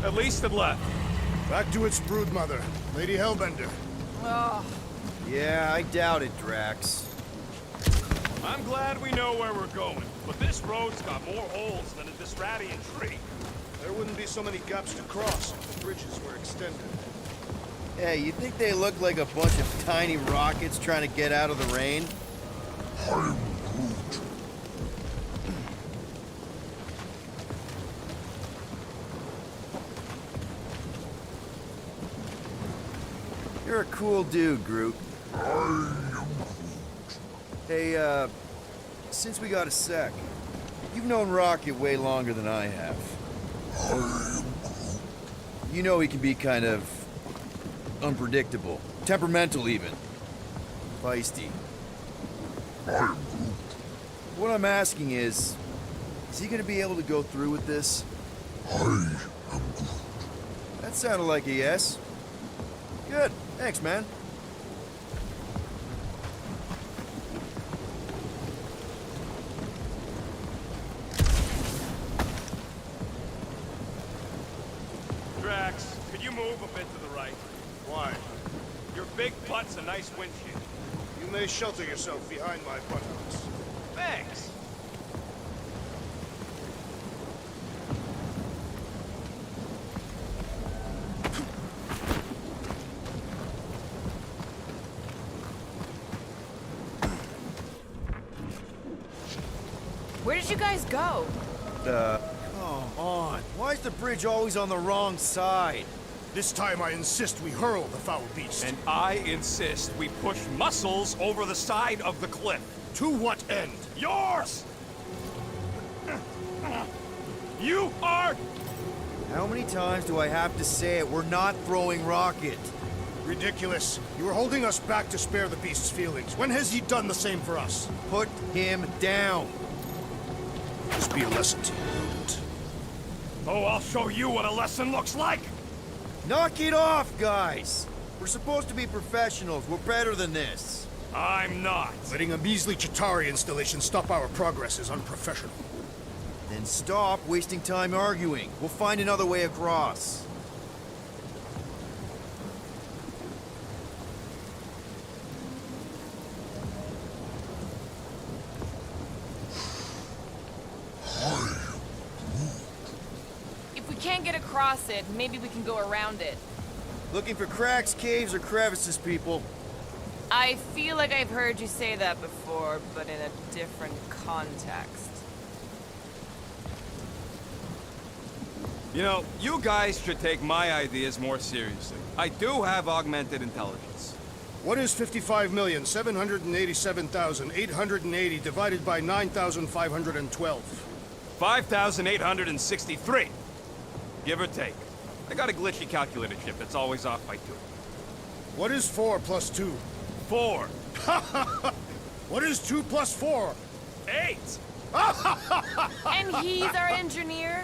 At least it left. Back to its broodmother, Lady Hellbender. Oh. Yeah, I doubt it, Drax. I'm glad we know where we're going, but this road's got more holes than a Disradian tree. There wouldn't be so many gaps to cross if the bridges were extended. Hey, you think they look like a bunch of tiny rockets trying to get out of the rain? I'm Groot. You're a cool dude, Groot. I am Groot. Hey, since we got a sec, you've known Rocket way longer than I have. I am Groot. You know he can be kind of unpredictable, temperamental even, feisty. I am Groot. What I'm asking is he gonna be able to go through with this? I am Groot. That sounded like a yes. Good. Thanks, man. Drax, could you move a bit to the right? Why? Your big butt's a nice windshield. You may shelter yourself behind my buttocks. Thanks. Where did you guys go? Come on. Why is the bridge always on the wrong side? This time I insist we hurl the foul beast. And I insist we push Muscles over the side of the cliff. To what end? Yours! You are... How many times do I have to say it? We're not throwing Rocket. Ridiculous. You were holding us back to spare the beast's feelings. When has he done the same for us? Put him down. This be a lesson to you, Groot. Oh, I'll show you what a lesson looks like! Knock it off, guys! We're supposed to be professionals. We're better than this. I'm not. Letting a measly Chitauri installation stop our progress is unprofessional. Then stop wasting time arguing. We'll find another way across. can't get across it, maybe we can go around it. Looking for cracks, caves, or crevices, people. I feel like I've heard you say that before, but in a different context. You know, you guys should take my ideas more seriously. I do have augmented intelligence. What is 55,787,880 divided by 9,512? 5,863. Give or take. I got a glitchy calculator chip that's always off by 2. What is 4 plus 2? 4. What is 2 plus 4? 8. And he's our engineer?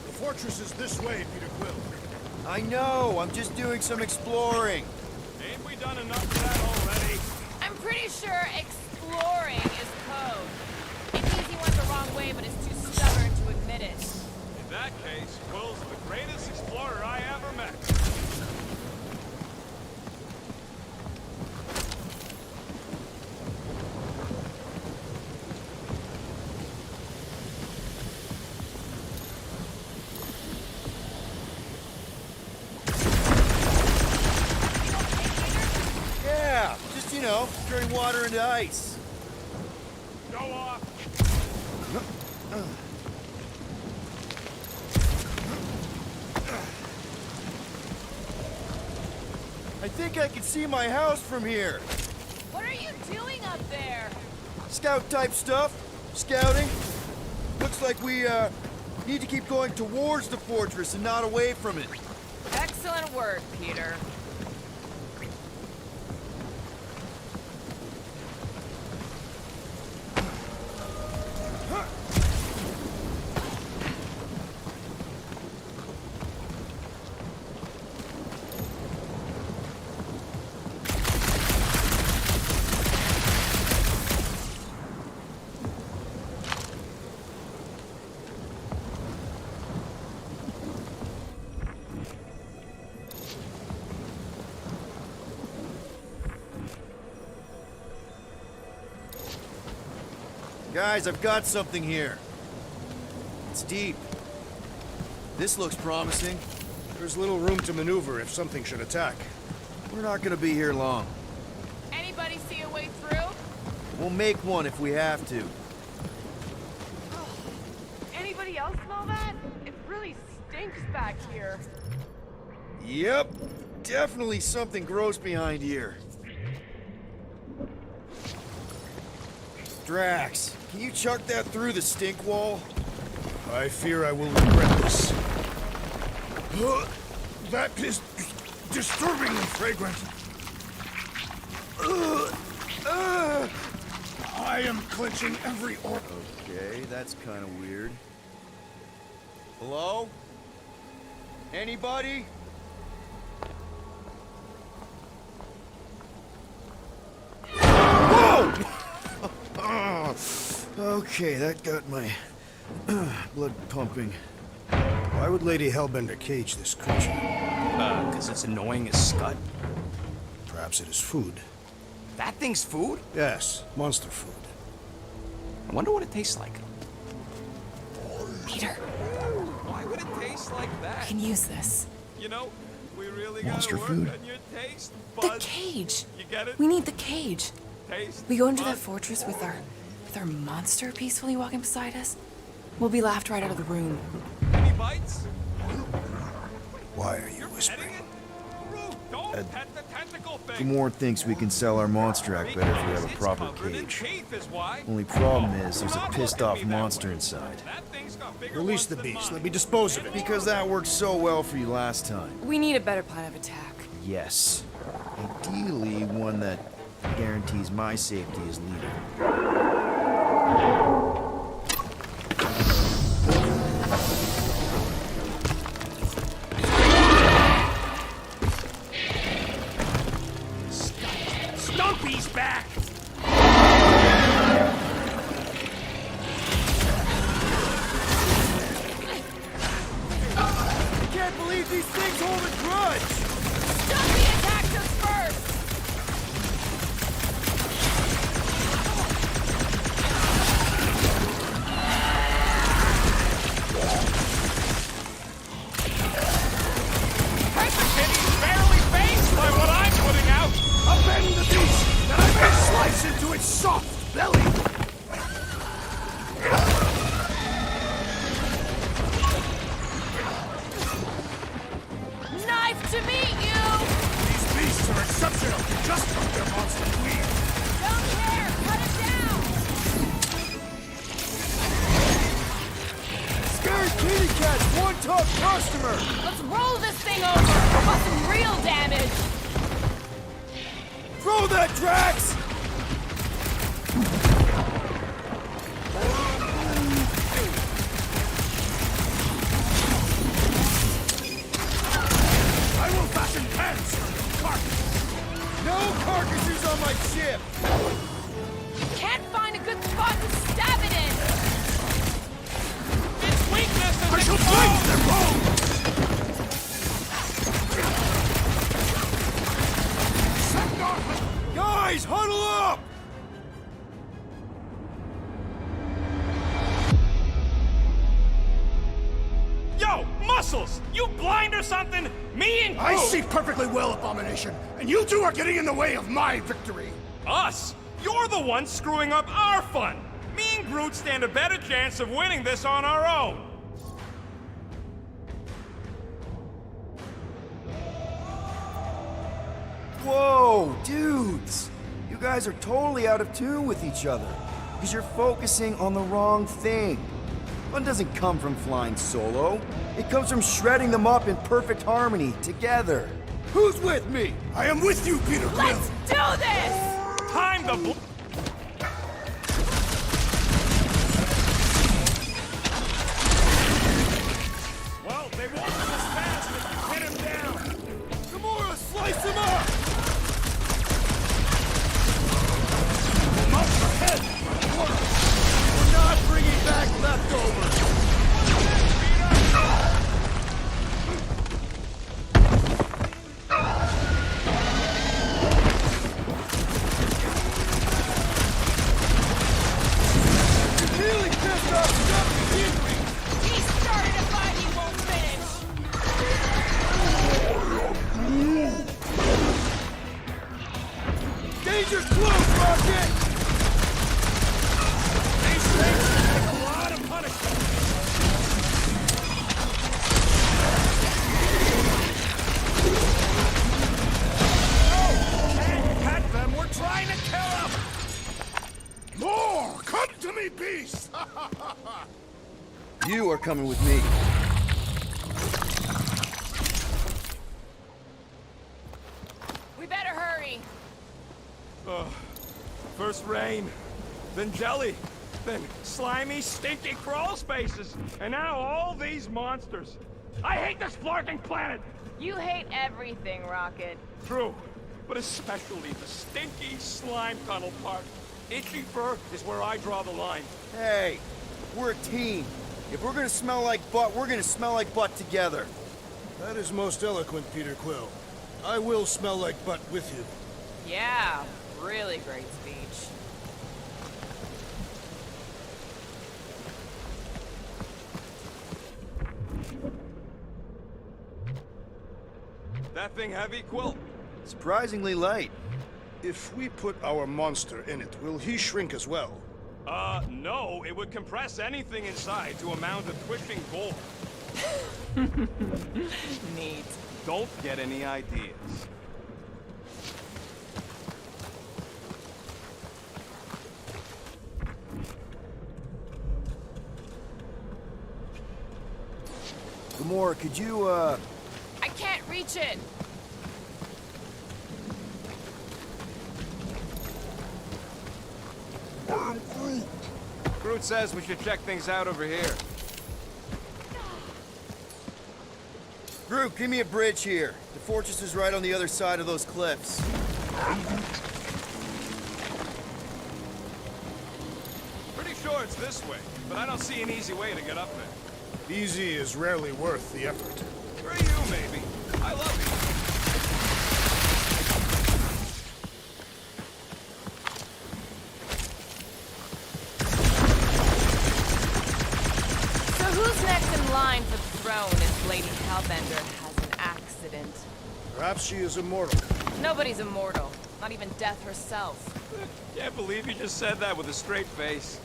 The fortress is this way, Peter Quill. I know, I'm just doing some exploring. Ain't we done enough of that already? I'm pretty sure exploring is code. It means he went the wrong way, but is too stubborn to admit it. In that case, Quill's the greatest explorer I ever met. Yeah, just, you know, turning water into ice. Go off. I think I can see my house from here. What are you doing up there? Scout type stuff. Scouting. Looks like we, need to keep going towards the fortress and not away from it. Excellent work, Peter. Guys, I've got something here. It's deep. This looks promising. There's little room to maneuver if something should attack. We're not gonna be here long. Anybody see a way through? We'll make one if we have to. Anybody else smell that? It really stinks back here. Yep. Definitely something gross behind here. Drax, can you chuck that through the stink wall? I fear I will regret this. That is disturbingly fragrant. I am clenching every organ. Okay, that's kind of weird. Hello? Anybody? Whoa! Okay, that got my blood pumping. Why would Lady Hellbender cage this creature? Because it's annoying as scud. Perhaps it is food. That thing's food? Yes, monster food. I wonder what it tastes like. Peter, Why would it taste like I that? can use this. You know, we really Monster gotta work food. on your taste The buds. cage. You get it? We need the cage. Taste We go into that buds. fortress with our monster peacefully walking beside us. We'll be laughed right out of the room. Any bites? Why are you whispering? Groot, don't pet the tentacle thing. Gamorrean thinks we can sell our monster act better if we have a It's proper covered in cage. teeth is why. Only problem is Do there's a not pissed look at off me that monster way. inside. That thing's got bigger Release ones the than beast. mine. Let me dispose of it. Because that worked so well for you last time. We need a better plan of attack. Yes. Ideally, one that guarantees my safety as leader. Stumpy's back! I can't believe these things hold a grudge! Stumpy attacked us first! He's barely phased by what I'm putting out. Abandon the beast, that I may slice into its soft belly! Knife to meet you! These beasts are exceptional, just from their monster weed. Don't care! Cut it down! Scary kitty cat's one tough customer! Let's roll this thing over! Want some real damage! Throw that, Drax! I will fasten pens on your carcass! No carcasses on my ship! Can't find a good spot to stab it in! Its weakness is I shall break their bones! Guys, huddle up! Yo, Muscles! You blind or something? Me and I Groot- see perfectly well, Abomination, and you two are getting in the way of my victory. Us? You're the one screwing up our fun. Me and Groot stand a better chance of winning this on our own. Whoa, dudes! You guys are totally out of tune with each other. Because you're focusing on the wrong thing. Fun doesn't come from flying solo. It comes from shredding them up in perfect harmony, together. Who's with me? I am with you, Peter Quill. Let's do this! Time to Well, they won't move as fast if you pin him down. Gamora, slice him up! Up ahead! We're not bringing back leftovers! You're really pissed off Stumpy, didn't we? He started a fight he won't finish! Danger close, Rocket! These things take a lot of punishment. Can't cut them, we're trying to kill them! More! Come to me, beast! You are coming with me. We better hurry! First rain, then jelly, then slimy, stinky crawl spaces, and now all these monsters. I hate this flarting planet! You hate everything, Rocket. True, but especially the stinky slime tunnel part. Itchy fur is where I draw the line. Hey, we're a team. If we're gonna smell like butt, we're gonna smell like butt together. That is most eloquent, Peter Quill. I will smell like butt with you. Yeah, really great speech. that thing heavy, Quill? Surprisingly light. If we put our monster in it, will he shrink as well? No. It would compress anything inside to a mound of twitching gore. Neat. Don't get any ideas. Gamora, could you, I can't reach it! Groot says we should check things out over here. Groot, give me a bridge here. The fortress is right on the other side of those cliffs. Pretty sure it's this way, but I don't see an easy way to get up there. Easy is rarely worth the effort. For you, maybe. I love you. So who's next in line for the throne if Lady Hellbender has an accident? Perhaps she is immortal. Nobody's immortal. Not even death herself. Can't believe you just said that with a straight face.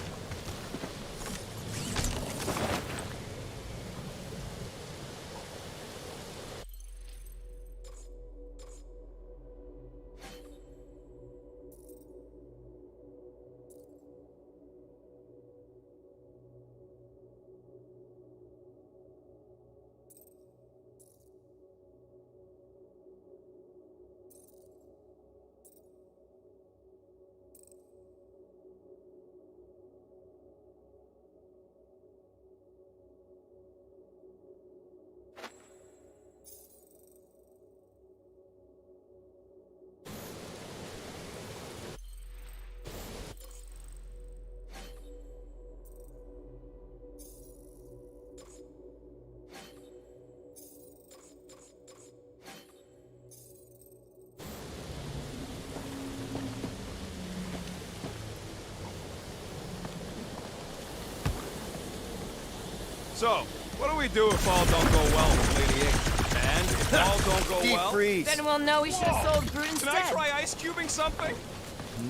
So, what do we do if all don't go well with Lady H? And if all don't go Deep well... freeze. Then we'll know we should have sold Groot instead. Can I try ice cubing something?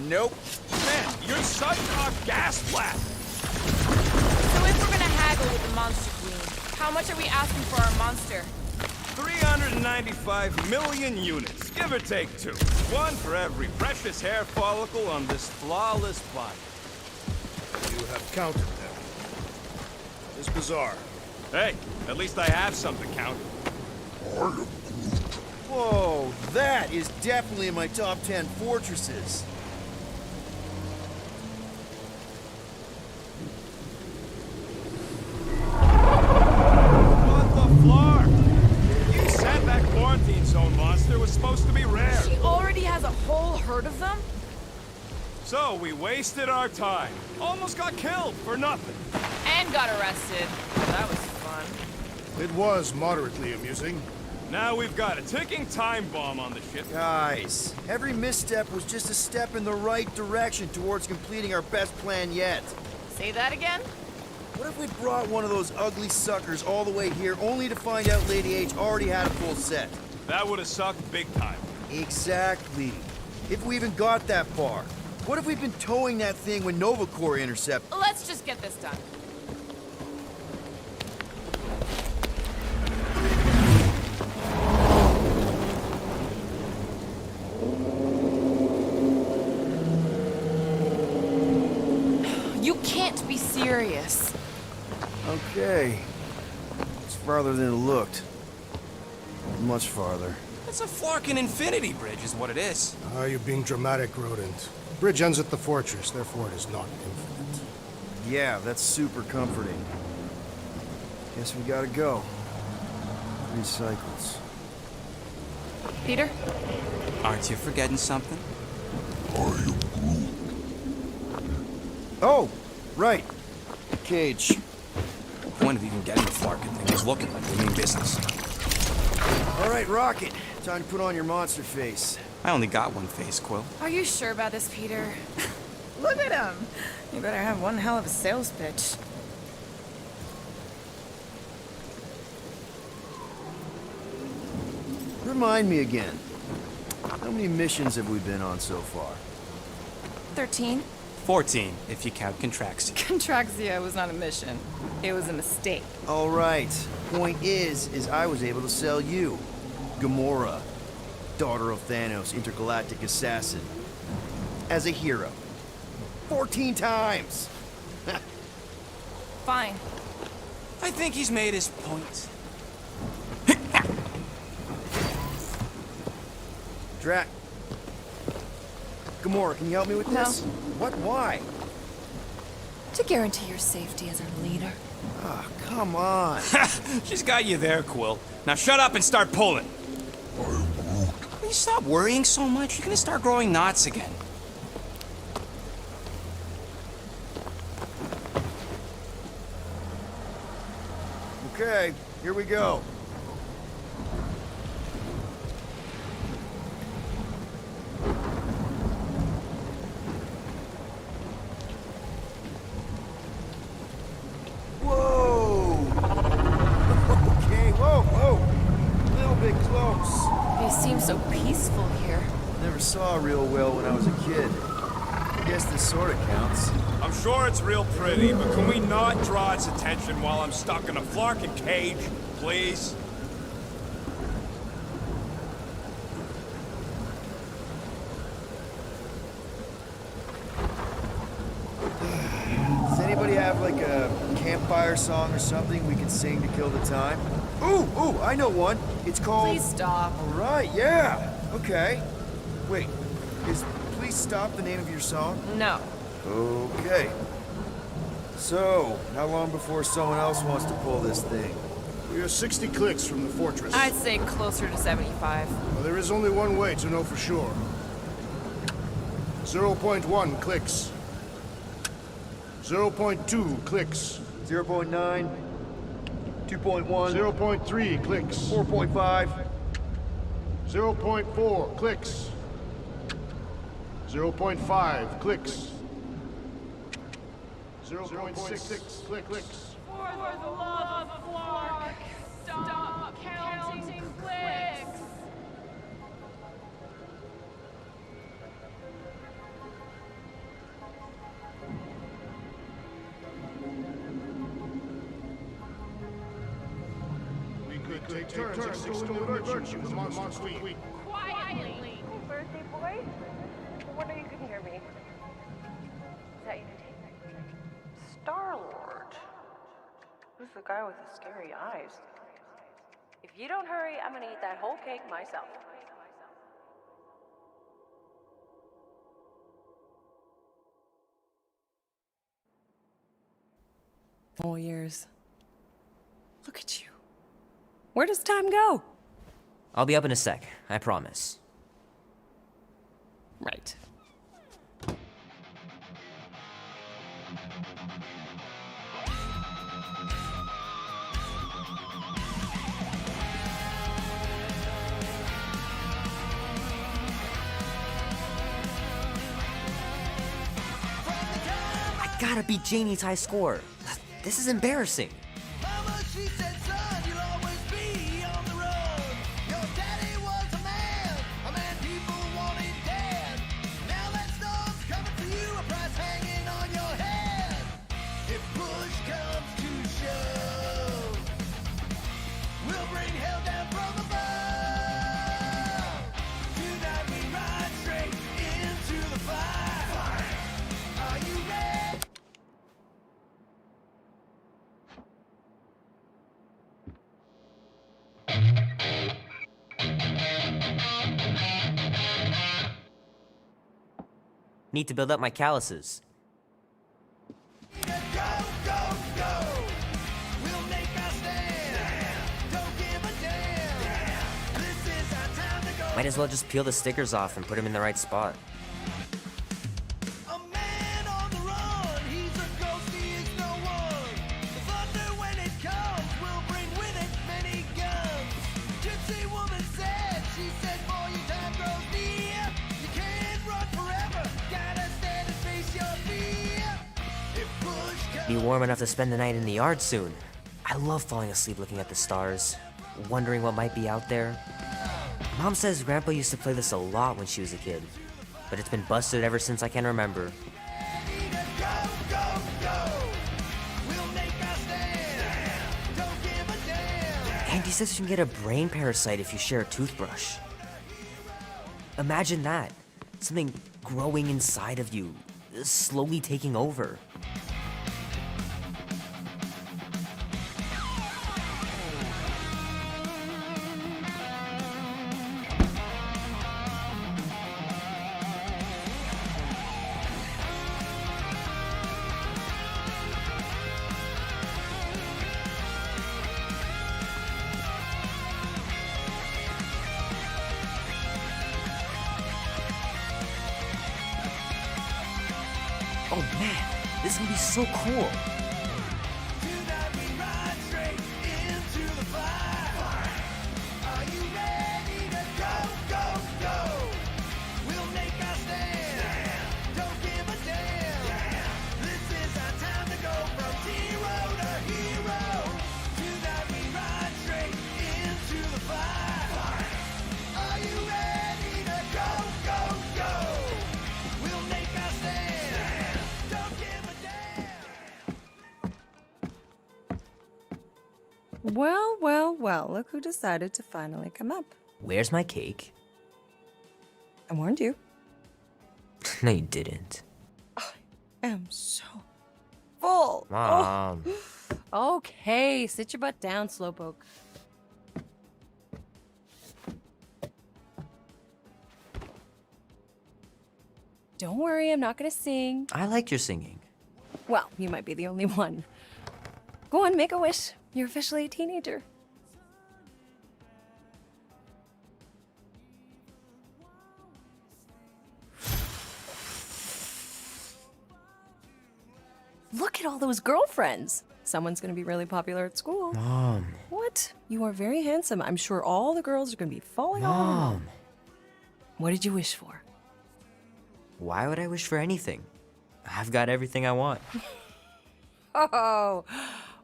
Nope. Man, you're such a gas blast! So if we're gonna haggle with the Monster Queen, how much are we asking for our monster? 395 million units, give or take 2. 1 for every precious hair follicle on this flawless body. You have counted them. It's bizarre. Hey, at least I have something counted. Whoa, that is definitely in my top 10 fortresses. What the floor? You said that quarantine zone monster was supposed to be rare. She already has a whole herd of them? So we wasted our time. Almost got killed for nothing. And got arrested. That was fun. It was moderately amusing. Now we've got a ticking time bomb on the ship. Guys, every misstep was just a step in the right direction towards completing our best plan yet. Say that again? What if we brought one of those ugly suckers all the way here only to find out Lady H already had a full set? That would have sucked big time. Exactly. If we even got that far. What if we'd been towing that thing when Nova Corps intercepted? Let's just get this done. You can't be serious. Okay. It's farther than it looked. Much farther. It's a Flarkin Infinity Bridge is what it is. Ah, you're being dramatic, Rodent. The bridge ends at the fortress, therefore it is not infinite. Yeah, that's super comforting. Guess we gotta go. 3 cycles. Peter? Aren't you forgetting something? Oh, right. Cage. The point of even getting the Flarkin thing was looking like we mean business. All right, Rocket. Time to put on your monster face. I only got one face, Quill. Are you sure about this, Peter? Look at him. You better have one hell of a sales pitch. Remind me again. How many missions have we been on so far? 13. 14, if you count Contraxia. Contraxia was not a mission. It was a mistake. All right. Point is I was able to sell you. Gamora, daughter of Thanos, intergalactic assassin. As a hero. 14 times! Fine. I think he's made his point. Drac. Gamora, can you help me with No. this? What? Why? To guarantee your safety as our leader. Ah, come on. She's got you there, Quill. Now shut up and start pulling. Will you stop worrying so much? You're gonna start growing knots again. Okay, here we go. Whoa! Okay, whoa! A little bit close. They seem so peaceful here. Never saw real well when I was a kid. I guess this sorta counts. I'm sure it's real pretty, but can we not draw its attention while I'm stuck in a flarkin' cage, please? Does anybody have like a campfire song or something we can sing to kill the time? Ooh, I know one. It's called... Please stop. All right, yeah. Okay. Wait, is Please Stop the name of your song? No. Okay. So, how long before someone else wants to pull this thing? We are 60 clicks from the fortress. I'd say closer to 75. Well, there is only one way to know for sure. 0.1 clicks. 0.2 clicks. 0.9, 2.1, 0.3 clicks. 4.5. 0.4 clicks. 0.5 clicks. 0.6 clicks. For the love of Clark, stop counting clicks. We could take turns extolling the virtues of Monster Week. Quietly. Birthday boy? No wonder you couldn't hear me. Is that you, Star-Lord? Who's the guy with the scary eyes? If you don't hurry, I'm gonna eat that whole cake myself. Four years. Look at you. Where does time go? I'll be up in a sec, I promise. Right. I gotta beat Janie's high score. This is embarrassing. Need to build up my calluses. Might as well just peel the stickers off and put them in the right spot. Be warm enough to spend the night in the yard soon. I love falling asleep looking at the stars, wondering what might be out there. Mom says Grandpa used to play this a lot when she was a kid, but it's been busted ever since I can remember. Andy says you can get a brain parasite if you share a toothbrush. Imagine that. Something growing inside of you, slowly taking over. Oh man, this is gonna be so cool. Well, well, well, look who decided to finally come up. Where's my cake? I warned you. No, you didn't. I am so full. Mom. Oh. Okay, sit your butt down, Slowpoke. Don't worry, I'm not gonna sing. I like your singing. Well, you might be the only one. Go on, make a wish. You're officially a teenager. Look at all those girlfriends. Someone's gonna be really popular at school. Mom. What? You are very handsome. I'm sure all the girls are gonna be falling on you. Mom. What did you wish for? Why would I wish for anything? I've got everything I want. Oh,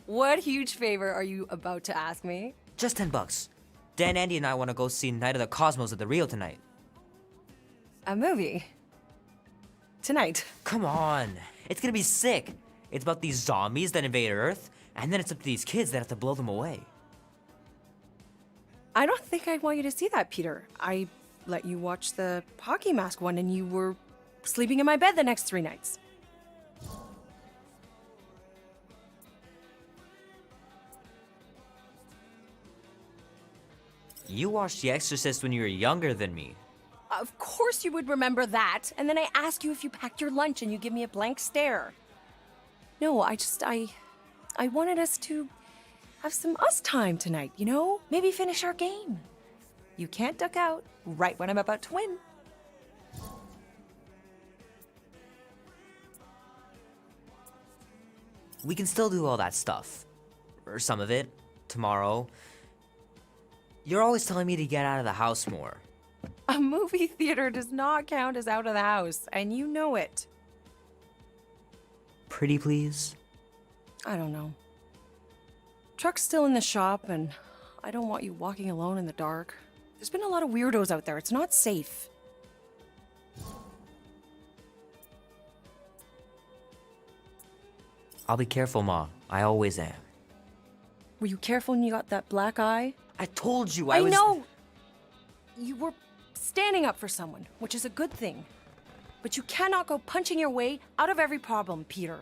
what huge favor are you about to ask me? Just $10. Dan, Andy, and I want to go see Night of the Cosmos at the Rio tonight. A movie? Tonight? Come on. It's gonna be sick. It's about these zombies that invade Earth, and then it's up to these kids that have to blow them away. I don't think I want you to see that, Peter. I let you watch the hockey mask one and you were sleeping in my bed the next 3 nights. You watched The Exorcist when you were younger than me. Of course you would remember that. And then I ask you if you packed your lunch and you give me a blank stare. No, I wanted us to have some us time tonight, you know? Maybe finish our game. You can't duck out right when I'm about to win. We can still do all that stuff. Or some of it. Tomorrow. You're always telling me to get out of the house more. A movie theater does not count as out of the house, and you know it. Pretty please? I don't know. Truck's still in the shop, and I don't want you walking alone in the dark. There's been a lot of weirdos out there. It's not safe. I'll be careful, Ma. I always am. Were you careful when you got that black eye? I told you I know! You were standing up for someone, which is a good thing. But you cannot go punching your way out of every problem, Peter.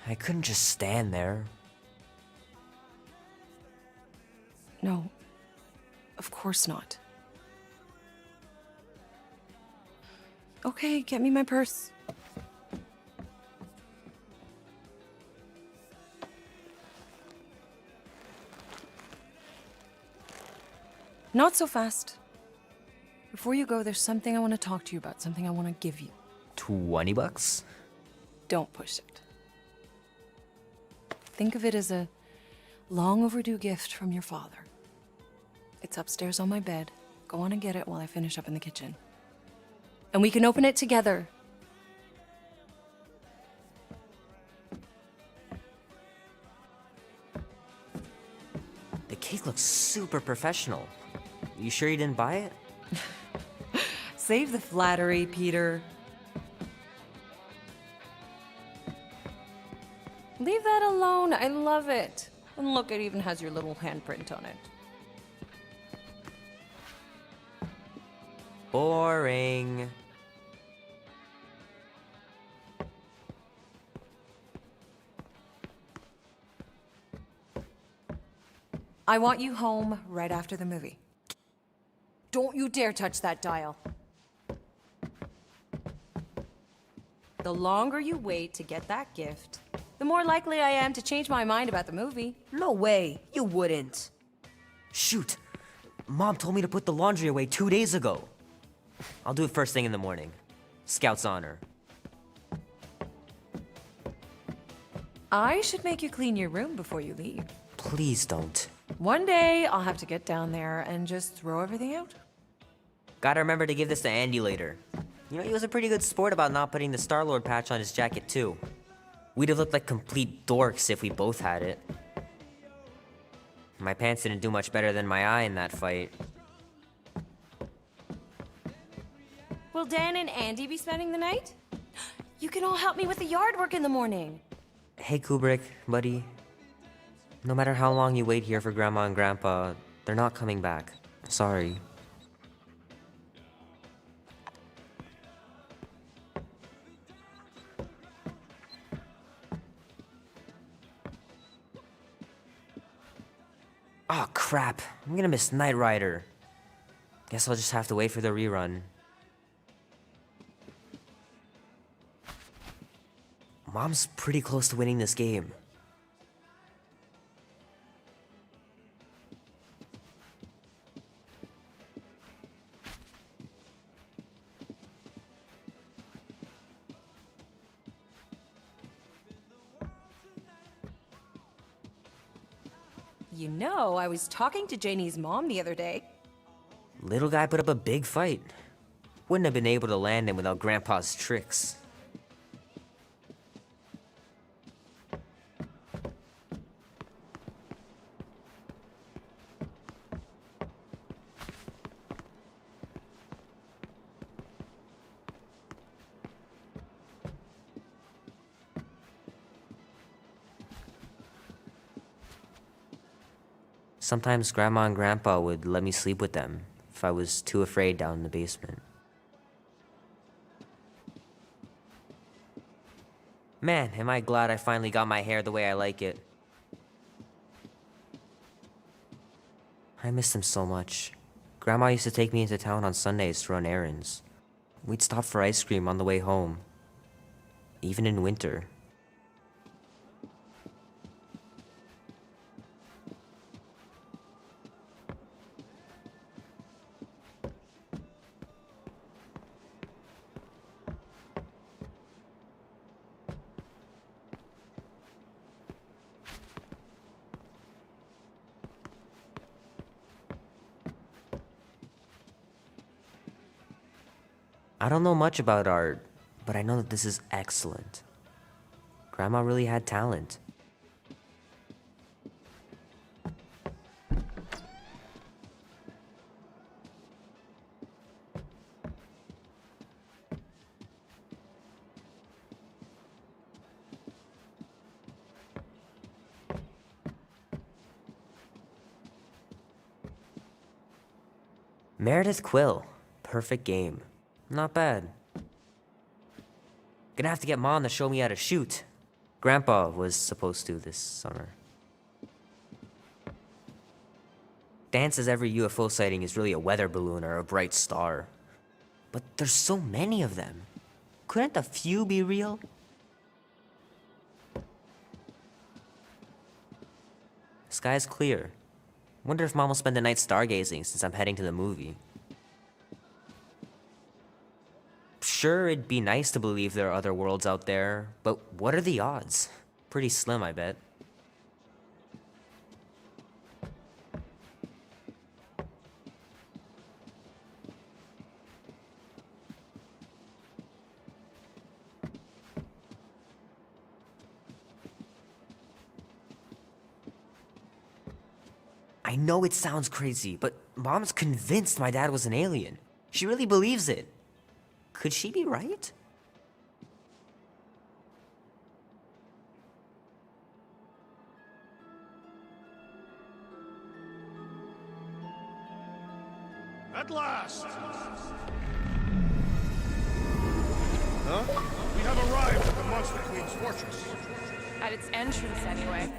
I couldn't just stand there. No. Of course not. Okay, get me my purse. Not so fast. Before you go, there's something I want to talk to you about, something I want to give you. $20? Don't push it. Think of it as a long overdue gift from your father. It's upstairs on my bed. Go on and get it while I finish up in the kitchen. And we can open it together. The cake looks super professional. You sure you didn't buy it? Save the flattery, Peter. Leave that alone. I love it. And look, it even has your little handprint on it. Boring. I want you home right after the movie. Don't you dare touch that dial. The longer you wait to get that gift, the more likely I am to change my mind about the movie. No way, you wouldn't. Shoot, Mom told me to put the laundry away 2 days ago. I'll do it first thing in the morning. Scout's honor. I should make you clean your room before you leave. Please don't. One day, I'll have to get down there and just throw everything out. Gotta remember to give this to Andy later. You know, he was a pretty good sport about not putting the Star-Lord patch on his jacket, too. We'd have looked like complete dorks if we both had it. My pants didn't do much better than my eye in that fight. Will Dan and Andy be spending the night? You can all help me with the yard work in the morning. Hey, Kubrick, buddy. No matter how long you wait here for Grandma and Grandpa, they're not coming back. Sorry. Oh, crap. I'm gonna miss Knight Rider. Guess I'll just have to wait for the rerun. Mom's pretty close to winning this game. You know, I was talking to Janie's mom the other day. Little guy put up a big fight. Wouldn't have been able to land him without Grandpa's tricks. Sometimes Grandma and Grandpa would let me sleep with them if I was too afraid down in the basement. Man, am I glad I finally got my hair the way I like it. I miss them so much. Grandma used to take me into town on Sundays to run errands. We'd stop for ice cream on the way home, even in winter. I don't know much about art, but I know that this is excellent. Grandma really had talent. Meredith Quill, perfect game. Not bad. Gonna have to get Mom to show me how to shoot. Grandpa was supposed to this summer. Dan says every UFO sighting is really a weather balloon or a bright star. But there's so many of them. Couldn't a few be real? Sky's clear. Wonder if Mom will spend the night stargazing since I'm heading to the movie. Sure, it'd be nice to believe there are other worlds out there, but what are the odds? Pretty slim, I bet. I know it sounds crazy, but Mom's convinced my dad was an alien. She really believes it. Could she be right? At last! Huh? We have arrived at the Monster Queen's fortress. At its entrance, anyway.